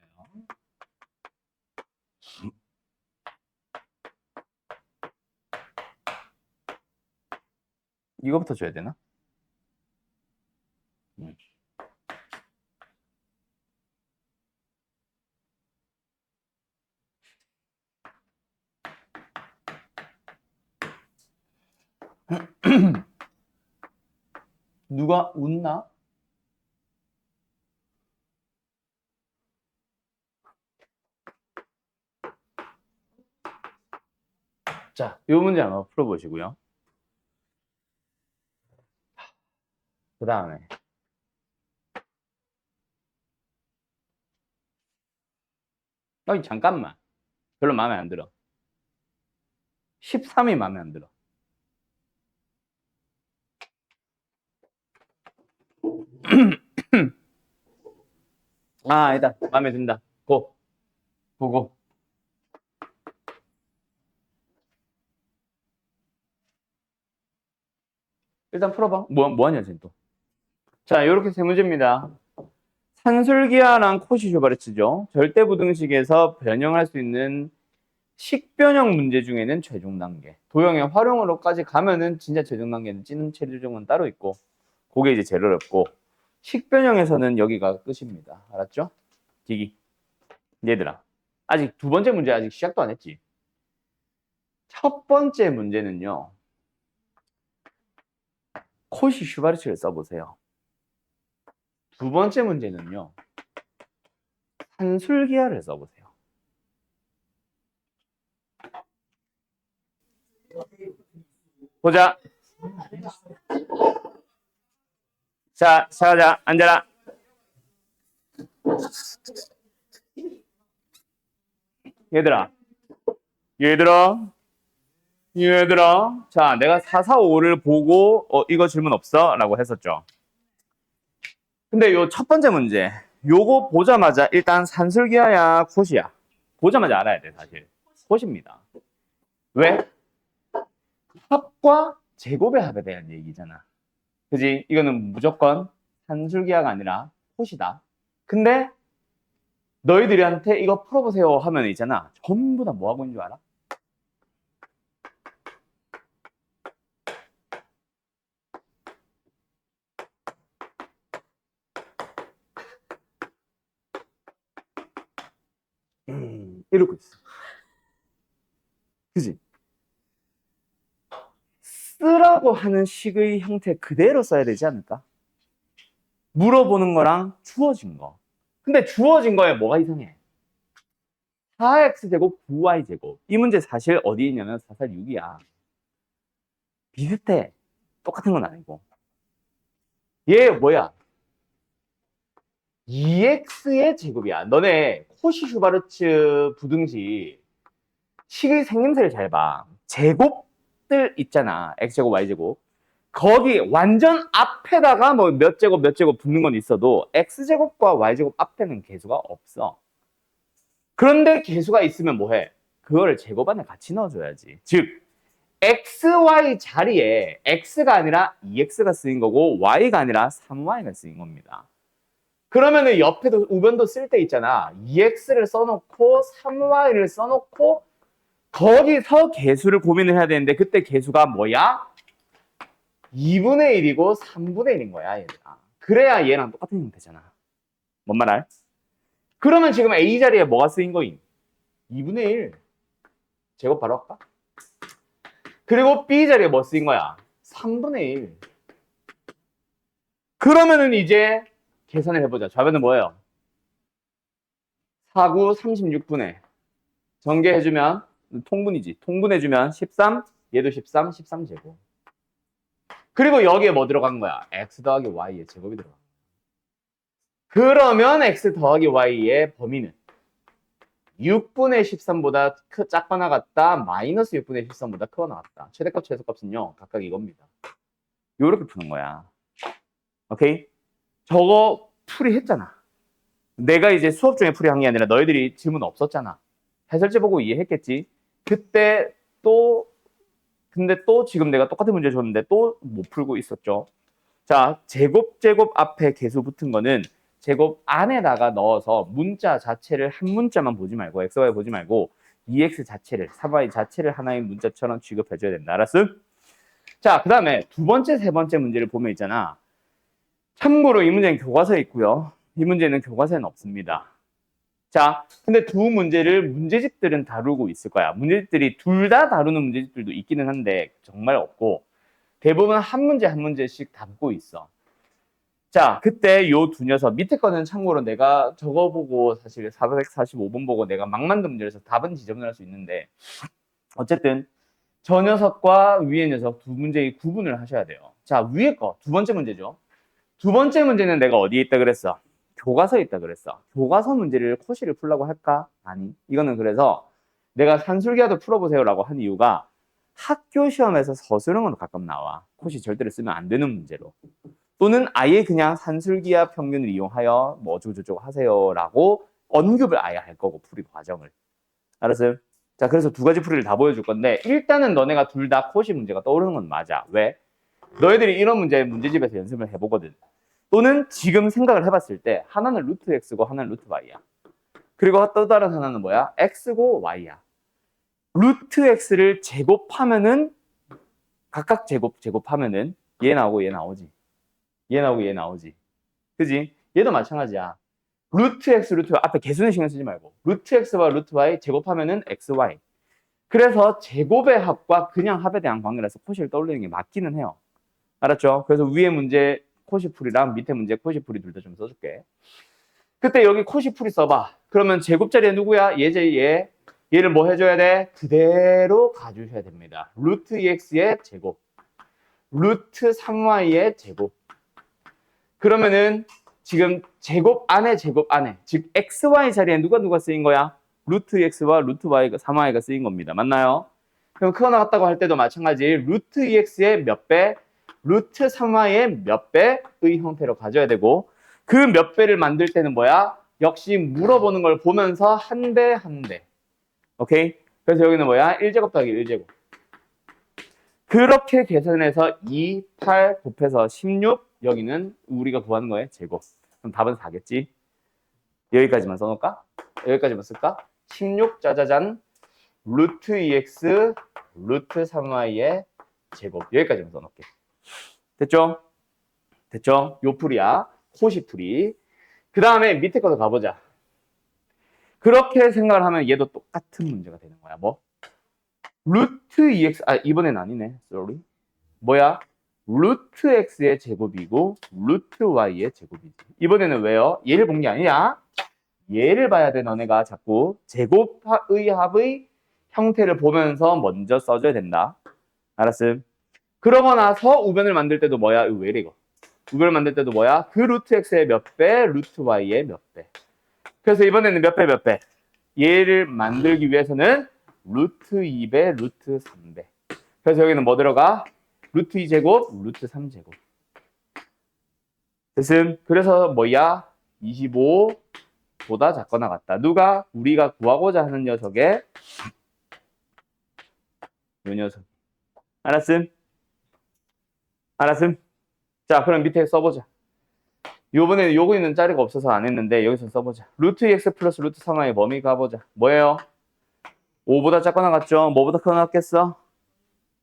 이거부터 줘야 되나? 누가 웃나? 자, 이 문제 한번 풀어보시고요. 그 다음에 여기 잠깐만. 별로 마음에 안 들어. 13이 마음에 안 들어. 아, 아니다. 마음에 든다. 고. 보고. 일단 풀어봐. 뭐 하냐, 지금 또. 자, 요렇게 세 문제입니다. 산술기하랑 코시쇼바르츠죠. 절대부등식에서 변형할 수 있는 식변형 문제 중에는 최종 단계. 도형의 활용으로까지 가면은 진짜 최종 단계는 찌는 체류종은 따로 있고, 그게 이제 제일 어렵고, 식변형에서는 여기가 끝입니다. 알았죠? 기기. 얘들아. 아직 두 번째 문제 아직 시작도 안 했지. 첫 번째 문제는요. 코시 슈바르츠를 써보세요. 두 번째 문제는요. 산술기하를 써보세요. 보자. 자, 시작하자. 앉아라. 얘들아. 자, 내가 445를 보고 이거 질문 없어? 라고 했었죠. 근데 요 첫 번째 문제. 요거 보자마자 일단 산술기하야, 코시야. 보자마자 알아야 돼, 사실. 코시입니다. 왜? 합과 제곱의 합에 대한 얘기잖아. 그지? 이거는 무조건 산술기하가 아니라 코시다. 근데 너희들한테 이거 풀어보세요 하면 있잖아. 전부 다 뭐 하고 있는 줄 알아? 이러고 있어. 그지? 쓰라고 하는 식의 형태 그대로 써야 되지 않을까? 물어보는 거랑 주어진 거. 근데 주어진 거에 뭐가 이상해? 4x제곱 9y제곱. 이 문제 사실 어디 있냐면 446이야. 비슷해. 똑같은 건 아니고. 얘 뭐야? 2x의 제곱이야. 너네 코시 슈바르츠 부등식 식의 생김새를 잘 봐. 제곱들 있잖아. x제곱, y제곱. 거기 완전 앞에다가 뭐 몇 제곱 몇 제곱 붙는 건 있어도 x제곱과 y제곱 앞에는 개수가 없어. 그런데 개수가 있으면 뭐해? 그거를 제곱 안에 같이 넣어줘야지. 즉 xy 자리에 x가 아니라 2x가 쓰인 거고 y가 아니라 3y가 쓰인 겁니다. 그러면은 옆에도 우변도 쓸 때 있잖아. 2x를 써놓고 3y를 써놓고 거기서 개수를 고민을 해야 되는데 그때 개수가 뭐야? 2분의 1이고 3분의 1인 거야, 얘들아. 그래야 얘랑 똑같은 형태잖아. 뭔 말 알? 그러면 지금 A 자리에 뭐가 쓰인 거임? 2분의 1. 제곱 바로 할까? 그리고 B 자리에 뭐 쓰인 거야? 3분의 1. 그러면은 이제 계산을 해보자. 좌변은 뭐예요? 4, 9, 36분의. 전개해주면, 통분이지. 통분해주면 13, 얘도 13, 13제곱. 그리고 여기에 뭐 들어간 거야? x 더하기 y의 제곱이 들어간 거야. 그러면 x 더하기 y의 범위는 6분의 13보다 작거나 같다. 마이너스 6분의 13보다 크거나 같다. 최대값, 최소값은요. 각각 이겁니다. 요렇게 푸는 거야. 오케이? 저거 풀이했잖아. 내가 이제 수업 중에 풀이한 게 아니라 너희들이 질문 없었잖아. 해설지 보고 이해했겠지. 그때 또 근데 또 지금 내가 똑같은 문제 줬는데 또 못 풀고 있었죠. 자, 제곱 앞에 개수 붙은 거는 제곱 안에다가 넣어서 문자 자체를 한 문자만 보지 말고 xy 보지 말고 2x 자체를 3y 자체를 하나의 문자처럼 취급해줘야 된다. 알았어? 자, 그 다음에 두 번째, 세 번째 문제를 보면 있잖아. 참고로 이 문제는 교과서에 있고요. 이 문제는 교과서에는 없습니다. 자, 근데 두 문제를 문제집들은 다루고 있을 거야. 문제집들이 둘 다 다루는 문제집들도 있기는 한데 정말 없고 대부분 한 문제 한 문제씩 담고 있어. 자, 그때 요 두 녀석 밑에 거는 참고로 내가 저거 보고 사실 445번 보고 내가 막 만든 문제라서 답은 지저분할 수 있는데 어쨌든 저 녀석과 위의 녀석 두 문제의 구분을 하셔야 돼요. 자, 위에 거 두 번째 문제죠. 두 번째 문제는 내가 어디에 있다 그랬어? 교과서에 있다 그랬어. 교과서 문제를 코시를 풀라고 할까? 아니. 이거는 그래서 내가 산술기하도 풀어보세요라고 한 이유가 학교 시험에서 서술형으로 가끔 나와. 코시 절대로 쓰면 안 되는 문제로. 또는 아예 그냥 산술기하 평균을 이용하여 뭐 어쩌고저쩌고 하세요라고 언급을 아예 할 거고 풀이 과정을. 알았어요? 자, 그래서 두 가지 풀이를 다 보여줄 건데 일단은 너네가 둘 다 코시 문제가 떠오르는 건 맞아. 왜? 너희들이 이런 문제집에서 연습을 해보거든. 또는 지금 생각을 해봤을 때 하나는 루트 x고 하나는 루트 y야. 그리고 또 다른 하나는 뭐야? x고 y야. 루트 x를 제곱하면은 각각 제곱하면은 얘 나오고 얘 나오지. 얘 나오고 얘 나오지. 그지? 얘도 마찬가지야. 루트 x, 루트 y 앞에 개수는 신경 쓰지 말고 루트 x와 루트 y 제곱하면은 xy. 그래서 제곱의 합과 그냥 합에 대한 관계라서 코시를 떠올리는 게 맞기는 해요. 알았죠? 그래서 위에 문제 코시풀이랑 밑에 문제 코시풀이 둘 다 좀 써줄게. 그때 여기 코시풀이 써봐. 그러면 제곱자리에 누구야? 얘. 얘를 뭐 해줘야 돼? 그대로 가주셔야 됩니다. 루트 2x의 제곱. 루트 3y의 제곱. 그러면은 지금 제곱 안에 즉 xy 자리에 누가 쓰인 거야? 루트 x와 루트 y가 3y가 쓰인 겁니다. 맞나요? 그럼 크거 나갔다고 할 때도 마찬가지 루트 2x의 몇 배? 루트 3y의 몇 배의 형태로 가져야 되고 그 몇 배를 만들 때는 뭐야? 역시 물어보는 걸 보면서 한 배 한 배. 오케이? 그래서 여기는 뭐야? 1제곱 더하기 1제곱. 그렇게 계산해서 2, 8 곱해서 16 여기는 우리가 구하는 거에 제곱. 그럼 답은 4겠지? 여기까지만 써놓을까? 여기까지만 쓸까? 16 짜자잔 루트 2x 루트 3y의 제곱. 여기까지만 써놓을게. 됐죠? 됐죠? 요 풀이야. 코시풀이. 그 다음에 밑에 거도 가보자. 그렇게 생각을 하면 얘도 똑같은 문제가 되는 거야. 뭐? 루트 2x, 이번엔 아니네. sorry. 뭐야? 루트 x의 제곱이고 루트 y의 제곱이지. 이번에는 왜요? 얘를 본 게 아니야. 얘를 봐야 돼. 너네가 자꾸 제곱의 합의 형태를 보면서 먼저 써줘야 된다. 알았음? 그러고 나서 우변을 만들 때도 뭐야? 이거 왜 이래 이거? 우변을 만들 때도 뭐야? 그 루트 x의 몇 배, 루트 y의 몇 배. 그래서 이번에는 몇 배, 몇 배? 얘를 만들기 위해서는 루트 2배, 루트 3배. 그래서 여기는 뭐 들어가? 루트 2제곱, 루트 3제곱. 됐음? 그래서 뭐야? 25보다 작거나 같다. 누가? 우리가 구하고자 하는 녀석의 요 녀석. 알았음? 알았음? 자, 그럼 밑에 써보자. 요번에 요거 있는 자리가 없어서 안 했는데 여기서 써보자. 루트 2x 플러스 루트 3y 범위 가보자. 뭐예요? 5보다 작거나 같죠? 뭐보다 크거나 같겠어?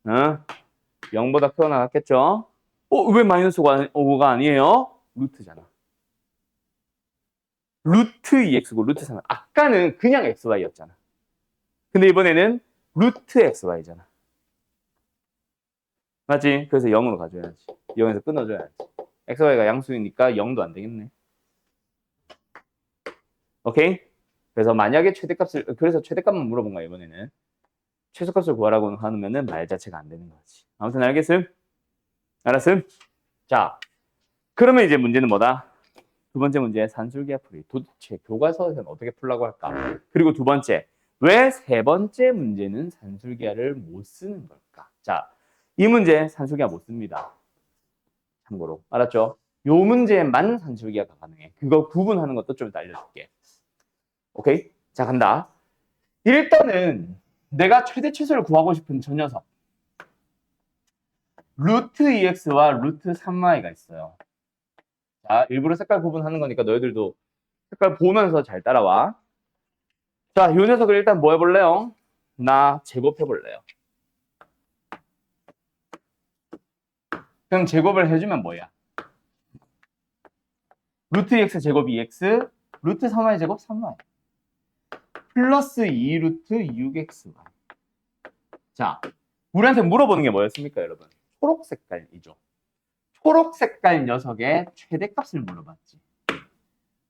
응? 0보다 크거나 같겠죠? 왜 마이너스 5가 아니에요? 루트잖아. 루트 2x고 루트 3y. 아까는 그냥 xy였잖아. 근데 이번에는 루트 xy잖아. 맞지? 그래서 0으로 가져야지. 0에서 끊어줘야지. xy가 양수이니까 0도 안 되겠네. 오케이? 그래서 만약에 그래서 최대값만 물어본 거야, 이번에는. 최소값을 구하라고 하면은 말 자체가 안 되는 거지. 아무튼 알겠음? 알았음? 자, 그러면 이제 문제는 뭐다? 두 번째 문제, 산술기하 풀이. 도대체 교과서에서는 어떻게 풀라고 할까? 그리고 두 번째, 왜 세 번째 문제는 산술기하를 못 쓰는 걸까? 자, 이 문제 산술기하 못 씁니다. 참고로. 알았죠? 요 문제에만 산술기하가 가능해. 그거 구분하는 것도 좀 이따 알려줄게. 오케이? 자, 간다. 일단은 내가 최대 최소를 구하고 싶은 저 녀석. 루트 2x와 루트 3y가 있어요. 자, 일부러 색깔 구분하는 거니까 너희들도 색깔 보면서 잘 따라와. 자, 요 녀석을 일단 뭐 해볼래요? 나 제곱해볼래요. 그럼 제곱을 해주면 뭐야? 루트 2x 제곱 2x, 루트 3y 제곱 3y. 플러스 2루트 6xy. 자, 우리한테 물어보는 게 뭐였습니까, 여러분? 초록 색깔이죠. 초록 색깔 녀석의 최대값을 물어봤지.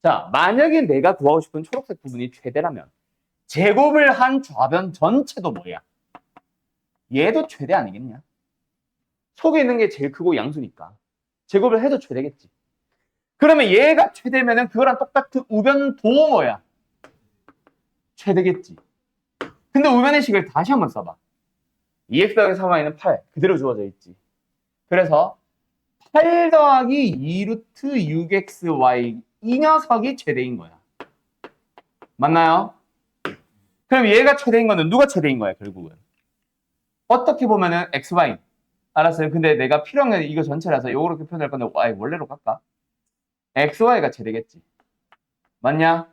자, 만약에 내가 구하고 싶은 초록색 부분이 최대라면 제곱을 한 좌변 전체도 뭐야? 얘도 최대 아니겠냐? 속에 있는 게 제일 크고 양수니까 제곱을 해도 최대겠지. 그러면 얘가 최대면은 그거랑 똑같은 우변도 뭐야? 최대겠지. 근데 우변의 식을 다시 한번 써봐. 2x 더하기 3y는 8 그대로 주어져 있지. 그래서 8 더하기 2루트 6xy 이 녀석이 최대인 거야. 맞나요? 그럼 얘가 최대인 거는 누가 최대인 거야, 결국은? 어떻게 보면은 xy. 알았어요. 근데 내가 필요한 게 이거 전체라서 요렇게 표현할 건데 y 원래로 갈까? xy가 최대겠지. 맞냐?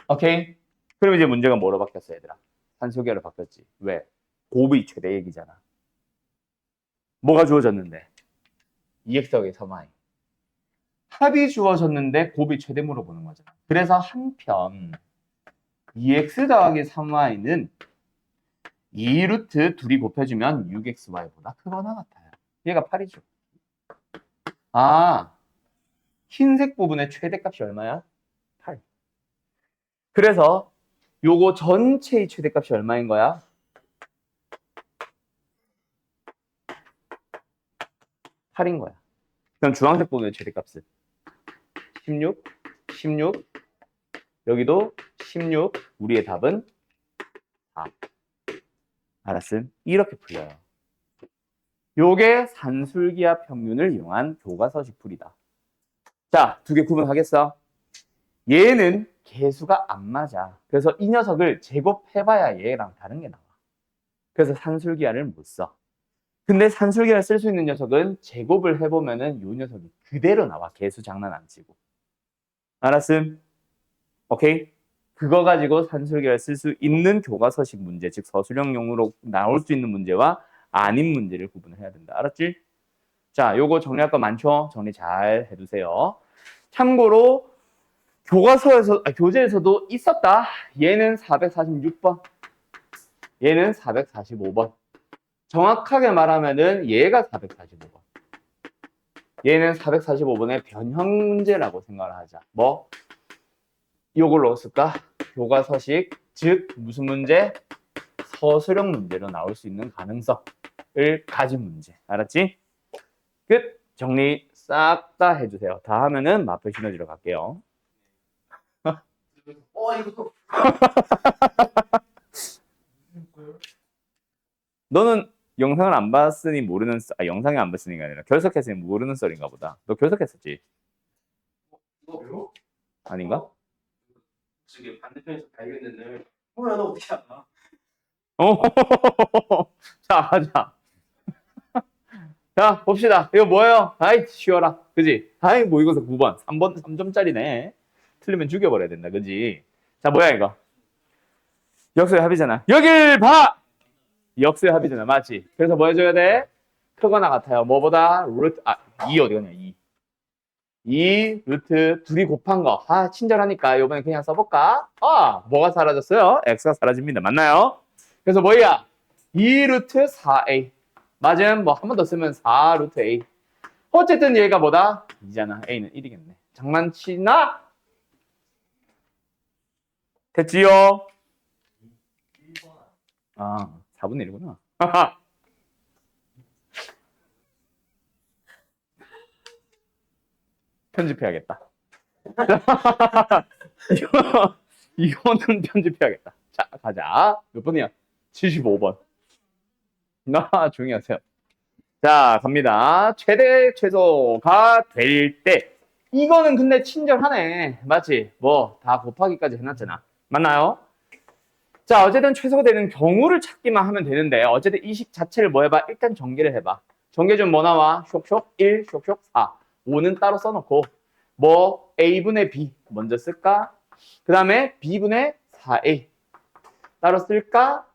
오케이? 그럼 이제 문제가 뭐로 바뀌었어, 얘들아? 산소계로 바뀌었지. 왜? 곱이 최대 얘기잖아. 뭐가 주어졌는데? 2x 더하기 3y. 합이 주어졌는데 곱이 최대 물어보는 거잖아. 그래서 한편 2x 더하기 3y는 2루트 둘이 곱해주면 6xy보다 크거나 같아요. 얘가 8이죠. 아, 흰색 부분의 최대값이 얼마야? 8. 그래서 요거 전체의 최대값이 얼마인 거야? 8인 거야. 그럼 주황색 부분의 최대값은 16, 16, 여기도 16, 우리의 답은 4. 알았음? 이렇게 풀려요. 요게 산술기하 평균을 이용한 교과서식 풀이다. 자, 두 개 구분하겠어? 얘는 개수가 안 맞아. 그래서 이 녀석을 제곱해봐야 얘랑 다른 게 나와. 그래서 산술기하를 못 써. 근데 산술기하를 쓸 수 있는 녀석은 제곱을 해보면은 요 녀석이 그대로 나와. 개수 장난 안 치고. 알았음? 오케이? 그거 가지고 산술기하를 쓸 수 있는 교과서식 문제, 즉 서술형용으로 나올 수 있는 문제와 아닌 문제를 구분을 해야 된다. 알았지? 자, 요거 정리할 거 많죠? 정리 잘 해두세요. 참고로 교재에서도 있었다. 얘는 446번, 얘는 445번. 정확하게 말하면은 얘가 445번. 얘는 445번의 변형 문제라고 생각을 하자. 뭐? 이걸로 쓸까? 교과서식, 즉 무슨 문제? 서술형 문제로 나올 수 있는 가능성을 가진 문제. 알았지? 끝! 정리 싹 다 해주세요. 다 하면은 마플 시너지로 갈게요. 이거 너는 영상을 안 봤으니 모르는 영상이 안 봤으니가 아니라 결석했으니 모르는 썰인가 보다. 너 결석했었지? 이거 아닌가? 저기 반대편에서 발견된 뭐야 너 어떻게 알아? 자, 가자. 자, 봅시다. 이거 뭐예요? 아이, 쉬워라. 그지? 아이, 뭐 이거서 9번. 3번, 3점짜리네. 틀리면 죽여버려야 된다. 그지? 자, 뭐야, 이거? 역수의 합이잖아. 여길 봐! 역수의 합이잖아. 맞지? 그래서 뭐 해줘야 돼? 크거나 같아요. 뭐보다? 루트, 2 어디 갔냐, 2. 2 루트 둘이 곱한 거. 친절하니까 이번에 그냥 써볼까? 뭐가 사라졌어요? x가 사라집니다. 맞나요? 그래서 뭐야? 2 루트 4a. 맞음? 뭐 한 번 더 쓰면 4 루트 a. 어쨌든 얘가 뭐다? 2잖아. a는 1이겠네. 장난치나? 됐지요? 4분의 1이구나. 편집해야겠다. 이거는 편집해야겠다. 자, 가자. 몇 번이야? 75번. 조용히 하세요. 자, 갑니다. 최대 최소가 될 때. 이거는 근데 친절하네. 맞지? 뭐, 다 곱하기까지 해놨잖아. 맞나요? 자, 어쨌든 최소가 되는 경우를 찾기만 하면 되는데, 어쨌든 이 식 자체를 뭐 해봐? 일단 전개를 해봐. 전개 중 뭐 나와? 쇽쇽 1, 쇽쇽 4. 5는 따로 써놓고, 뭐, A분의 B 먼저 쓸까? 그 다음에 B분의 4A 따로 쓸까?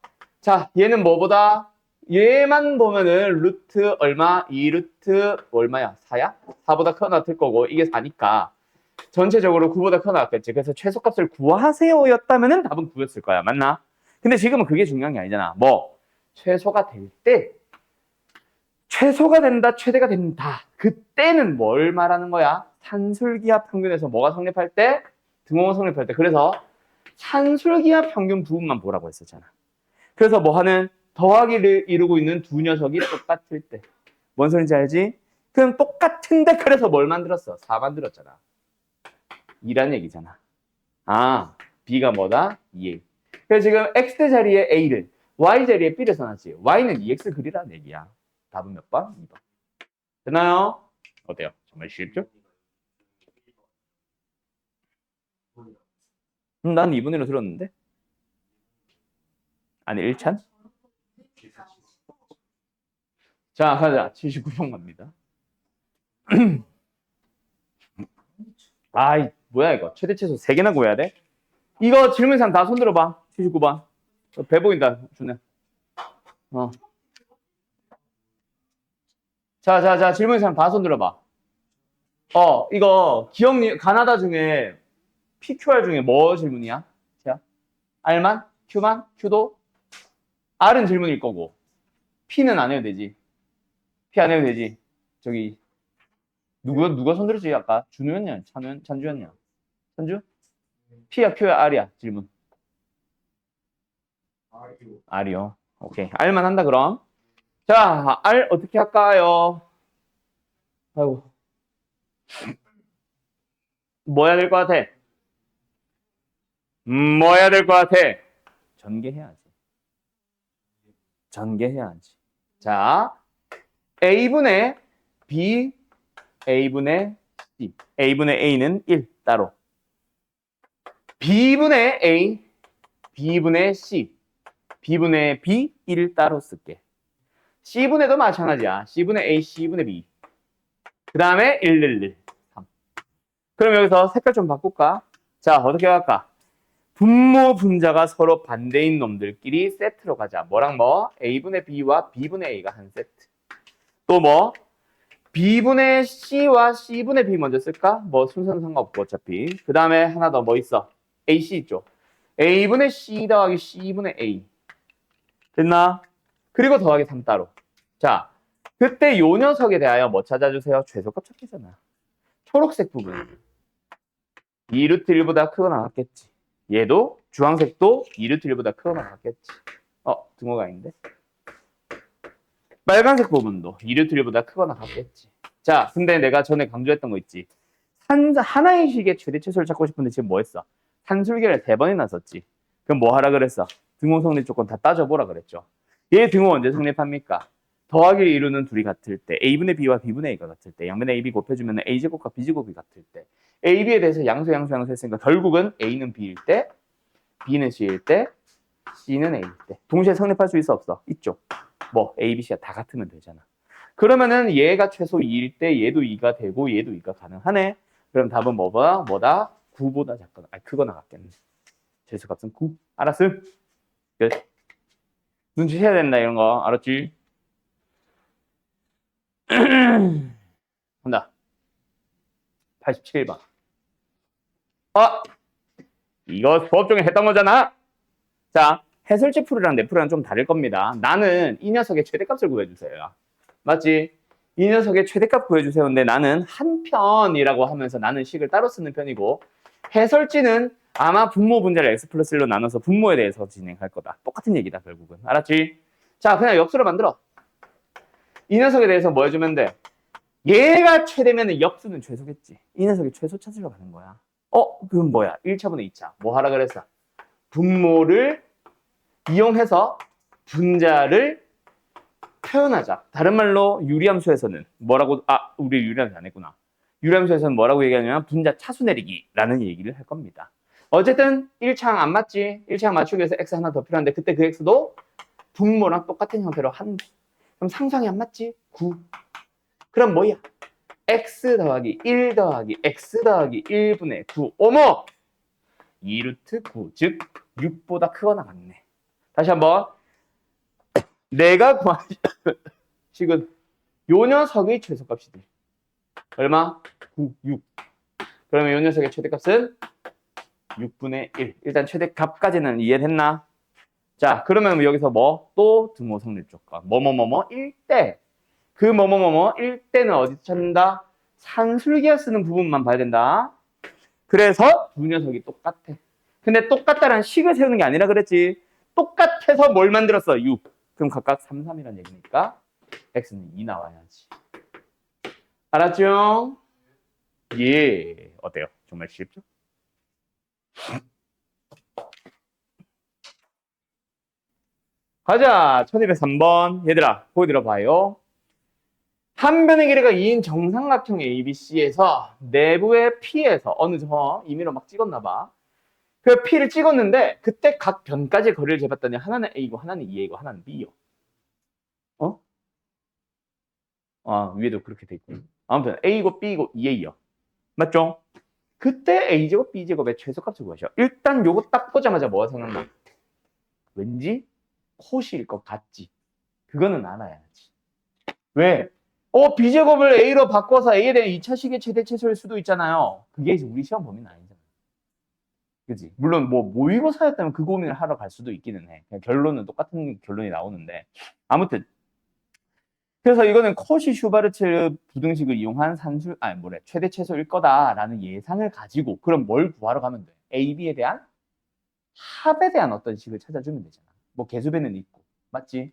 자, 얘는 뭐보다? 얘만 보면은 루트 얼마? 2루트 얼마야? 4야? 4보다 크거나 같을 거고 이게 4니까 전체적으로 9보다 크거나 같겠지. 그래서 최소값을 구하세요 였다면은 답은 9였을 거야. 맞나? 근데 지금은 그게 중요한 게 아니잖아. 뭐 최소가 될 때 최소가 된다, 최대가 된다. 그때는 뭘 말하는 거야? 산술기하 평균에서 뭐가 성립할 때? 등호가 성립할 때. 그래서 산술기하 평균 부분만 보라고 했었잖아. 그래서 뭐 하는 더하기를 이루고 있는 두 녀석이 똑같을 때. 뭔 소린지 알지? 그럼 똑같은데 그래서 뭘 만들었어? 4 만들었잖아. 2란 얘기잖아. 아, B가 뭐다? 2A. 그래서 지금 X 자리에 A를, Y 자리에 B를 써놨지. Y는 2X 그리라는 얘기야. 답은 몇 번? 2번. 됐나요? 어때요? 정말 쉽죠? 난 2분으로 들었는데? 아니, 1찬? 자, 가자. 79번 갑니다. 아이, 뭐야, 이거. 최대 최소 3개나 구해야 돼? 이거 질문상 다 손들어봐. 79번. 배 보인다, 준혜. 자, 질문상 다 손들어봐. 이거, 가나다 중에, PQR 중에 뭐 질문이야? 자, R만? Q만? Q도? R은 질문일 거고, P는 안 해도 되지. P 안 해도 되지. 저기, 누가 손들었지? 아까? 준우였냐? 찬주였냐? 찬주? P야, Q야, R이야, 질문. R이요. 오케이. R만 한다, 그럼. 자, R 어떻게 할까요? 아이고. 뭐 해야 될 것 같아? 뭐 해야 될 것 같아? 전개해야지. 전개해야지. 자, A분의 B, A분의 C. A분의 A는 1 따로. B분의 A, B분의 C. B분의 B 1 따로 쓸게. C분의도 마찬가지야. C분의 A, C분의 B. 그 다음에 1, 1, 1, 3. 그럼 여기서 색깔 좀 바꿀까? 자, 어떻게 할까? 분모 분자가 서로 반대인 놈들끼리 세트로 가자. 뭐랑 뭐? A분의 B와 B분의 A가 한 세트. 또 뭐? B분의 C와 C분의 B 먼저 쓸까? 뭐 순서는 상관없고 어차피. 그 다음에 하나 더 뭐 있어? AC 있죠. A분의 C 더하기 C분의 A. 됐나? 그리고 더하기 3 따로. 자, 그때 요 녀석에 대하여 뭐 찾아주세요? 최소값 찾기잖아. 초록색 부분. 2루트 1보다 크거나 같겠지. 얘도 주황색도 2루트 1보다 크거나 같겠지. 등호가 아닌데. 빨간색 부분도 2루트 1보다 크거나 같겠지. 자, 근데 내가 전에 강조했던 거 있지. 하나의 식의 최대 최소를 찾고 싶은데 지금 뭐 했어? 산술계를 3번이나 썼지. 그럼 뭐 하라 그랬어? 등호 성립 조건 다 따져보라 그랬죠. 얘 등호 언제 성립합니까? 더하기를 이루는 둘이 같을 때, A분의 B와 B분의 A가 같을 때, 양변에 AB 곱해주면 A제곱과 B제곱이 같을 때, A, B에 대해서 양수 했으니까 결국은 A는 B일 때, B는 C일 때, C는 A일 때. 동시에 성립할 수 있어 없어? 있죠. 뭐 A, B, C가 다 같으면 되잖아. 그러면은 얘가 최소 2일 때 얘도 2가 되고 얘도 2가 가능하네. 그럼 답은 뭐다? 9보다 작거나 크거나 같겠네. 최소값은 9. 알았음? 끝. 눈치채야 된다 이런 거. 알았지? 간다. 87번. 이거 수업 중에 했던 거잖아. 자, 해설지 풀이랑 내 풀이랑 좀 다를 겁니다. 나는 이 녀석의 최대값을 구해주세요. 맞지? 이 녀석의 최대값 구해주세요. 근데 나는 한 편이라고 하면서 나는 식을 따로 쓰는 편이고, 해설지는 아마 분모 분자를 x 플러스 1로 나눠서 분모에 대해서 진행할 거다. 똑같은 얘기다, 결국은. 알았지? 자, 그냥 역수를 만들어. 이 녀석에 대해서 뭐 해주면 돼? 얘가 최대면 역수는 최소겠지. 이 녀석이 최소 찾으러 가는 거야. 그럼 뭐야? 1차분의 2차. 뭐 하라 그랬어? 분모를 이용해서 분자를 표현하자. 다른 말로 유리함수에서는 뭐라고, 우리 유리함수 안 했구나. 유리함수에서는 뭐라고 얘기하냐면 분자 차수 내리기라는 얘기를 할 겁니다. 어쨌든 1차항 안 맞지? 1차항 맞추기 위해서 x 하나 더 필요한데 그때 그 x도 분모랑 똑같은 형태로 한대. 그럼 상수항이 안 맞지? 9. 그럼 뭐야? x 더하기 1 더하기 x 더하기 1분의 9. 어머! 2루트 9. 즉 6보다 크거나 같네. 다시 한번. 내가 구한 식은 요 녀석의 최소값이지. 얼마? 9, 6. 그러면 요 녀석의 최대값은 6분의 1. 일단 최대값까지는 이해됐나? 자, 그러면 여기서 뭐? 또 등호성립조건. 뭐뭐뭐뭐 1대. 그 뭐뭐뭐뭐 1대는 어디서 찾는다? 산술기가 쓰는 부분만 봐야 된다. 그래서 두 녀석이 똑같아. 근데 똑같다라는 식을 세우는 게 아니라 그랬지. 똑같아서 뭘 만들었어? 6. 그럼 각각 3, 3이라는 얘기니까 x는 2 나와야지. 알았죠? 예. 어때요? 정말 쉽죠? 가자. 1203번. 얘들아, 보기 들어봐요. 한 변의 길이가 2인 정삼각형 ABC에서 내부의 P에서 어느 점 임의로 막 찍었나봐. 그 P를 찍었는데 그때 각 변까지 거리를 재봤더니 하나는 A고 하나는 2A고 하나는 B요. 어? 위에도 그렇게 돼 있고. 아무튼 A고 B고 2A요. 맞죠? 그때 A제곱 B제곱의 최소값을 구하셔. 일단 요거 딱 보자마자 뭐가 생각나? 왠지 코시일 것 같지. 그거는 알아야지. 왜? B제곱을 A로 바꿔서 A에 대한 2차식의 최대최소일 수도 있잖아요. 그게 우리 시험 범위는 아니잖아. 그지? 물론 뭐 모의고사였다면 그 고민을 하러 갈 수도 있기는 해. 그냥 결론은 똑같은 결론이 나오는데. 아무튼 그래서 이거는 코시 슈바르츠 부등식을 이용한 최대 최소일 거다라는 예상을 가지고 그럼 뭘 구하러 가면 돼? A, B에 대한 합에 대한 어떤 식을 찾아주면 되잖아. 뭐 개수배는 있고. 맞지?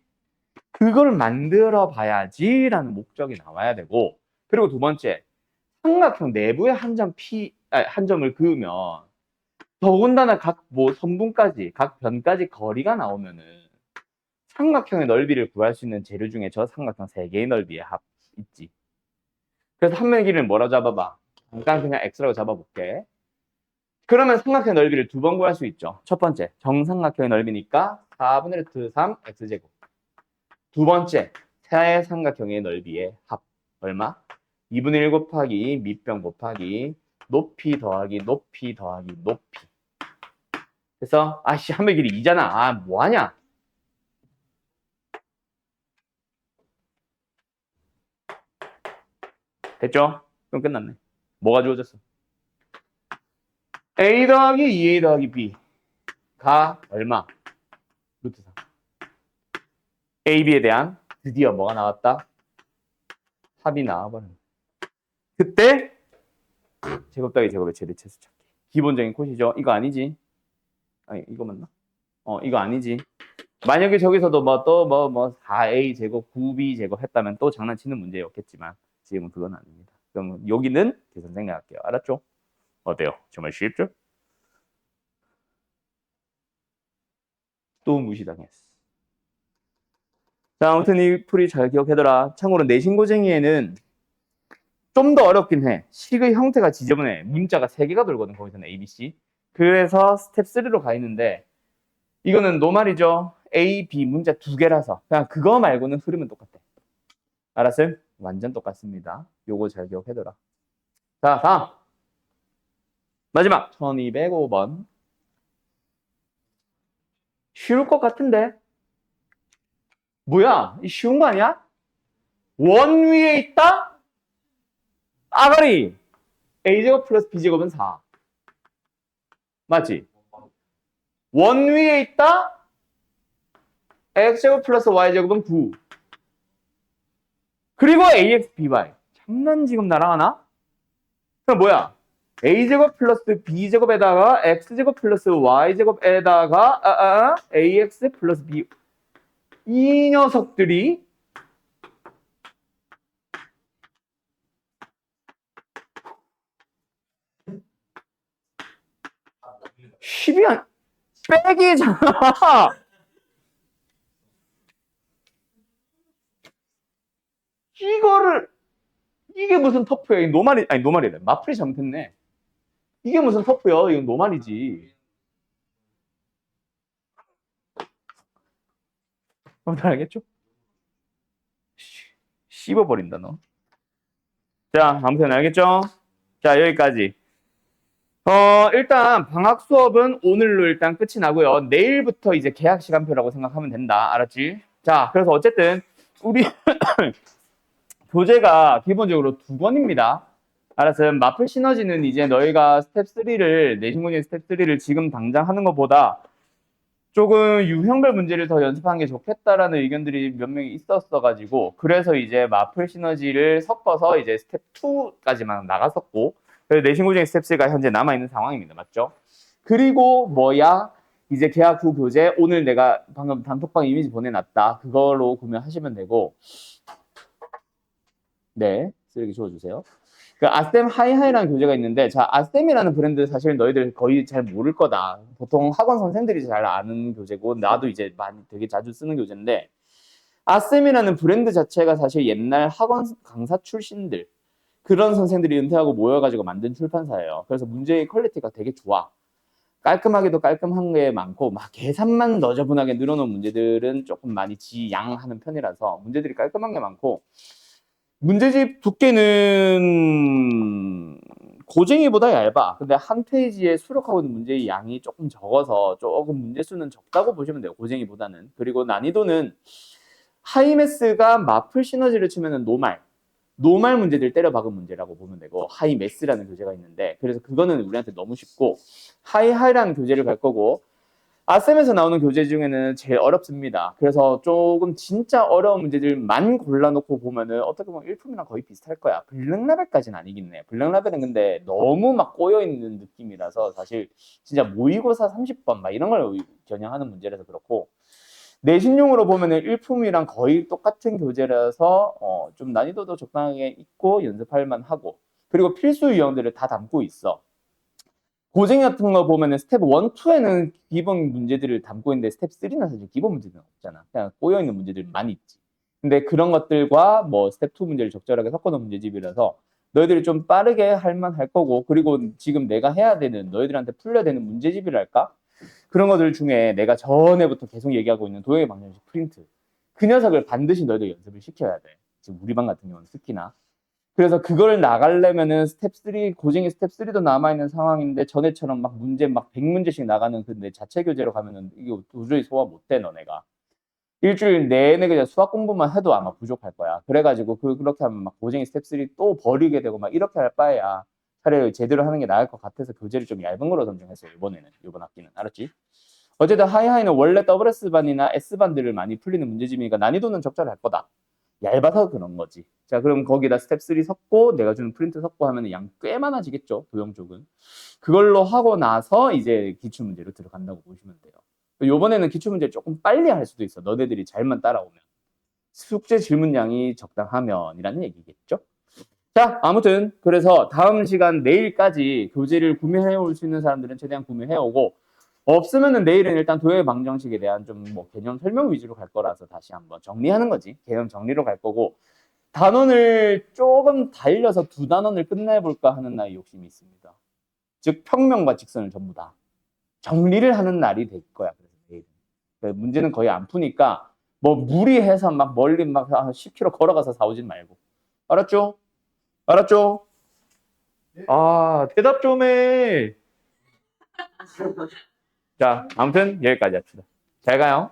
그걸 만들어 봐야지라는 목적이 나와야 되고 그리고 두 번째 삼각형 내부에 한 점을 그으면 더군다나 각 선분까지 각 변까지 거리가 나오면은 삼각형의 넓이를 구할 수 있는 재료 중에 저 삼각형 3개의 넓이의 합 있지. 그래서 한 면의 길이를 뭐라 잡아봐? 잠깐 그냥 x라고 잡아볼게. 그러면 삼각형의 넓이를 두 번 구할 수 있죠. 첫 번째 정삼각형의 넓이니까 4분의 루트 3 x제곱. 두 번째 세삼각형의 넓이의 합 얼마? 2분의 1 곱하기 밑변 곱하기 높이 더하기 높이 더하기 높이. 그래서 한 면 길이 2잖아. 뭐하냐? 됐죠? 그럼 끝났네. 뭐가 주어졌어? A 더하기 2A 더하기 B가 얼마? 루트 3. A, B에 대한 드디어 뭐가 나왔다? 합이 나와버렸네. 그때 제곱 더하기 제곱의 최대최소 찾기. 기본적인 컷이죠. 이거 아니지? 아니 이거 맞나? 이거 아니지. 만약에 저기서도 4A 제곱 9B 제곱 했다면 또 장난치는 문제였겠지만 지금은 그건 아닙니다. 그럼 여기는 계산 생략할게요. 알았죠? 어때요? 정말 쉽죠? 또 무시당했어. 자, 아무튼 이 풀이 잘 기억해둬라. 참고로 내신고쟁이에는 좀 더 어렵긴 해. 식의 형태가 지저분해. 문자가 3개가 돌거든, 거기서는 A, B, C. 그래서 스텝 3로 가 있는데 이거는 노말이죠. A, B 문자 2개라서 그냥 그거 말고는 흐름은 똑같아. 알았어요? 완전 똑같습니다. 요거 잘 기억해둬라. 자, 다음. 마지막 1205번. 쉬울 것 같은데? 뭐야? 이 쉬운 거 아니야? 원 위에 있다? 아가리! A제곱 플러스 B제곱은 4. 맞지? 원 위에 있다? X제곱 플러스 Y제곱은 9. 그리고 AX, BY. 장난 지금 나랑 하나? 그럼 뭐야? A제곱 플러스 B제곱에다가 X제곱 플러스 Y제곱에다가 AX 플러스 B. 이 녀석들이 10이 빼기잖아. 이게 무슨 터프야? 노말이래. 마플이 잘못했네. 이게 무슨 터프야? 이건 노말이지. 아무튼 알겠죠? 씹어버린다, 너. 자, 아무튼 알겠죠? 자, 여기까지. 일단 방학 수업은 오늘로 일단 끝이 나고요. 내일부터 이제 개학 시간표라고 생각하면 된다. 알았지? 자, 그래서 어쨌든 우리 교재가 기본적으로 2권입니다. 알았어요. 마플 시너지는 이제 너희가 스텝 3를, 내신공제 스텝 3를 지금 당장 하는 것보다 조금 유형별 문제를 더 연습하는 게 좋겠다라는 의견들이 몇 명이 있었어가지고, 그래서 이제 마플 시너지를 섞어서 이제 스텝 2까지만 나갔었고, 그래서 내신공제 스텝 3가 현재 남아있는 상황입니다. 맞죠? 그리고 이제 개학 후 교재, 오늘 내가 방금 단톡방 이미지 보내놨다. 그걸로 구매하시면 되고, 네, 쓰레기 주워주세요. 그 아셈 하이하이라는 교재가 있는데, 자, 아셈이라는 브랜드 사실 너희들 거의 잘 모를 거다. 보통 학원 선생들이 잘 아는 교재고, 나도 이제 되게 자주 쓰는 교재인데, 아셈이라는 브랜드 자체가 사실 옛날 학원 강사 출신들, 그런 선생들이 은퇴하고 모여가지고 만든 출판사예요. 그래서 문제의 퀄리티가 되게 좋아. 깔끔하게도 깔끔한 게 많고, 막 계산만 너저분하게 늘어놓은 문제들은 조금 많이 지양하는 편이라서 문제들이 깔끔한 게 많고, 문제집 두께는 고쟁이보다 얇아. 근데 한 페이지에 수록하고 있는 문제의 양이 조금 적어서 조금 문제 수는 적다고 보시면 돼요. 고쟁이보다는. 그리고 난이도는 하이매스가 마플 시너지를 치면은 노말 문제들 때려 박은 문제라고 보면 되고, 하이매스라는 교재가 있는데, 그래서 그거는 우리한테 너무 쉽고, 하이하이라는 교재를 갈 거고, 아셈에서 나오는 교재 중에는 제일 어렵습니다. 그래서 조금 진짜 어려운 문제들만 골라놓고 보면은 어떻게 보면 일품이랑 거의 비슷할 거야. 블랙라벨까지는 아니긴 해. 블랙라벨은 근데 너무 막 꼬여있는 느낌이라서 사실 진짜 모의고사 30번 막 이런 걸 겨냥하는 문제라서 그렇고, 내신용으로 보면은 일품이랑 거의 똑같은 교재라서 좀 난이도도 적당하게 있고 연습할 만하고, 그리고 필수 유형들을 다 담고 있어. 고쟁이 같은 거 보면은 스텝 1, 2에는 기본 문제들을 담고 있는데 스텝 3는 사실 기본 문제는 없잖아. 그냥 꼬여있는 문제들이 많이 있지. 근데 그런 것들과 뭐 스텝 2 문제를 적절하게 섞어놓은 문제집이라서 너희들이 좀 빠르게 할 만할 거고, 그리고 지금 내가 해야 되는, 너희들한테 풀려야 되는 문제집이랄까? 그런 것들 중에 내가 전에부터 계속 얘기하고 있는 도형의 방정식 프린트. 그 녀석을 반드시 너희들 연습을 시켜야 돼. 지금 우리 반 같은 경우는 특히나. 그래서 그걸 나가려면은 스텝 3, 고쟁이 스텝 3도 남아있는 상황인데, 전에처럼 막 문제 막 100문제씩 나가는 그 내 자체 교재로 가면은 이게 도저히 소화 못해, 너네가. 일주일 내내 그냥 수학 공부만 해도 아마 부족할 거야. 그래가지고 그렇게 하면 막 고쟁이 스텝 3 또 버리게 되고 막 이렇게 할 바에야 차라리 제대로 하는 게 나을 것 같아서 교재를 좀 얇은 거로 선정했어요. 이번 학기는. 알았지? 어쨌든 하이하이는 원래 WS반이나 S반들을 많이 풀리는 문제집이니까 난이도는 적절할 거다. 얇아서 그런 거지. 자, 그럼 거기다 스텝 3 섞고 내가 주는 프린트 섞고 하면 양 꽤 많아지겠죠, 도형 쪽은. 그걸로 하고 나서 이제 기출문제로 들어간다고 보시면 돼요. 요번에는 기출문제 조금 빨리 할 수도 있어. 너네들이 잘만 따라오면. 숙제 질문량이 적당하면이라는 얘기겠죠. 자, 아무튼 그래서 다음 시간 내일까지 교재를 구매해 올 수 있는 사람들은 최대한 구매해 오고, 없으면은 내일은 일단 도형의 방정식에 대한 좀 뭐 개념 설명 위주로 갈 거라서 다시 한번 정리하는 거지. 개념 정리로 갈 거고, 단원을 조금 달려서 2단원을 끝내볼까 하는 나의 욕심이 있습니다. 즉 평면과 직선을 전부 다 정리를 하는 날이 될 거야. 그래서 내일은. 문제는 거의 안 푸니까 뭐 무리해서 막 멀리 막 10km 걸어가서 사오진 말고. 알았죠? 알았죠? 네. 아, 대답 좀 해. 자, 아무튼 여기까지 합시다. 잘 가요.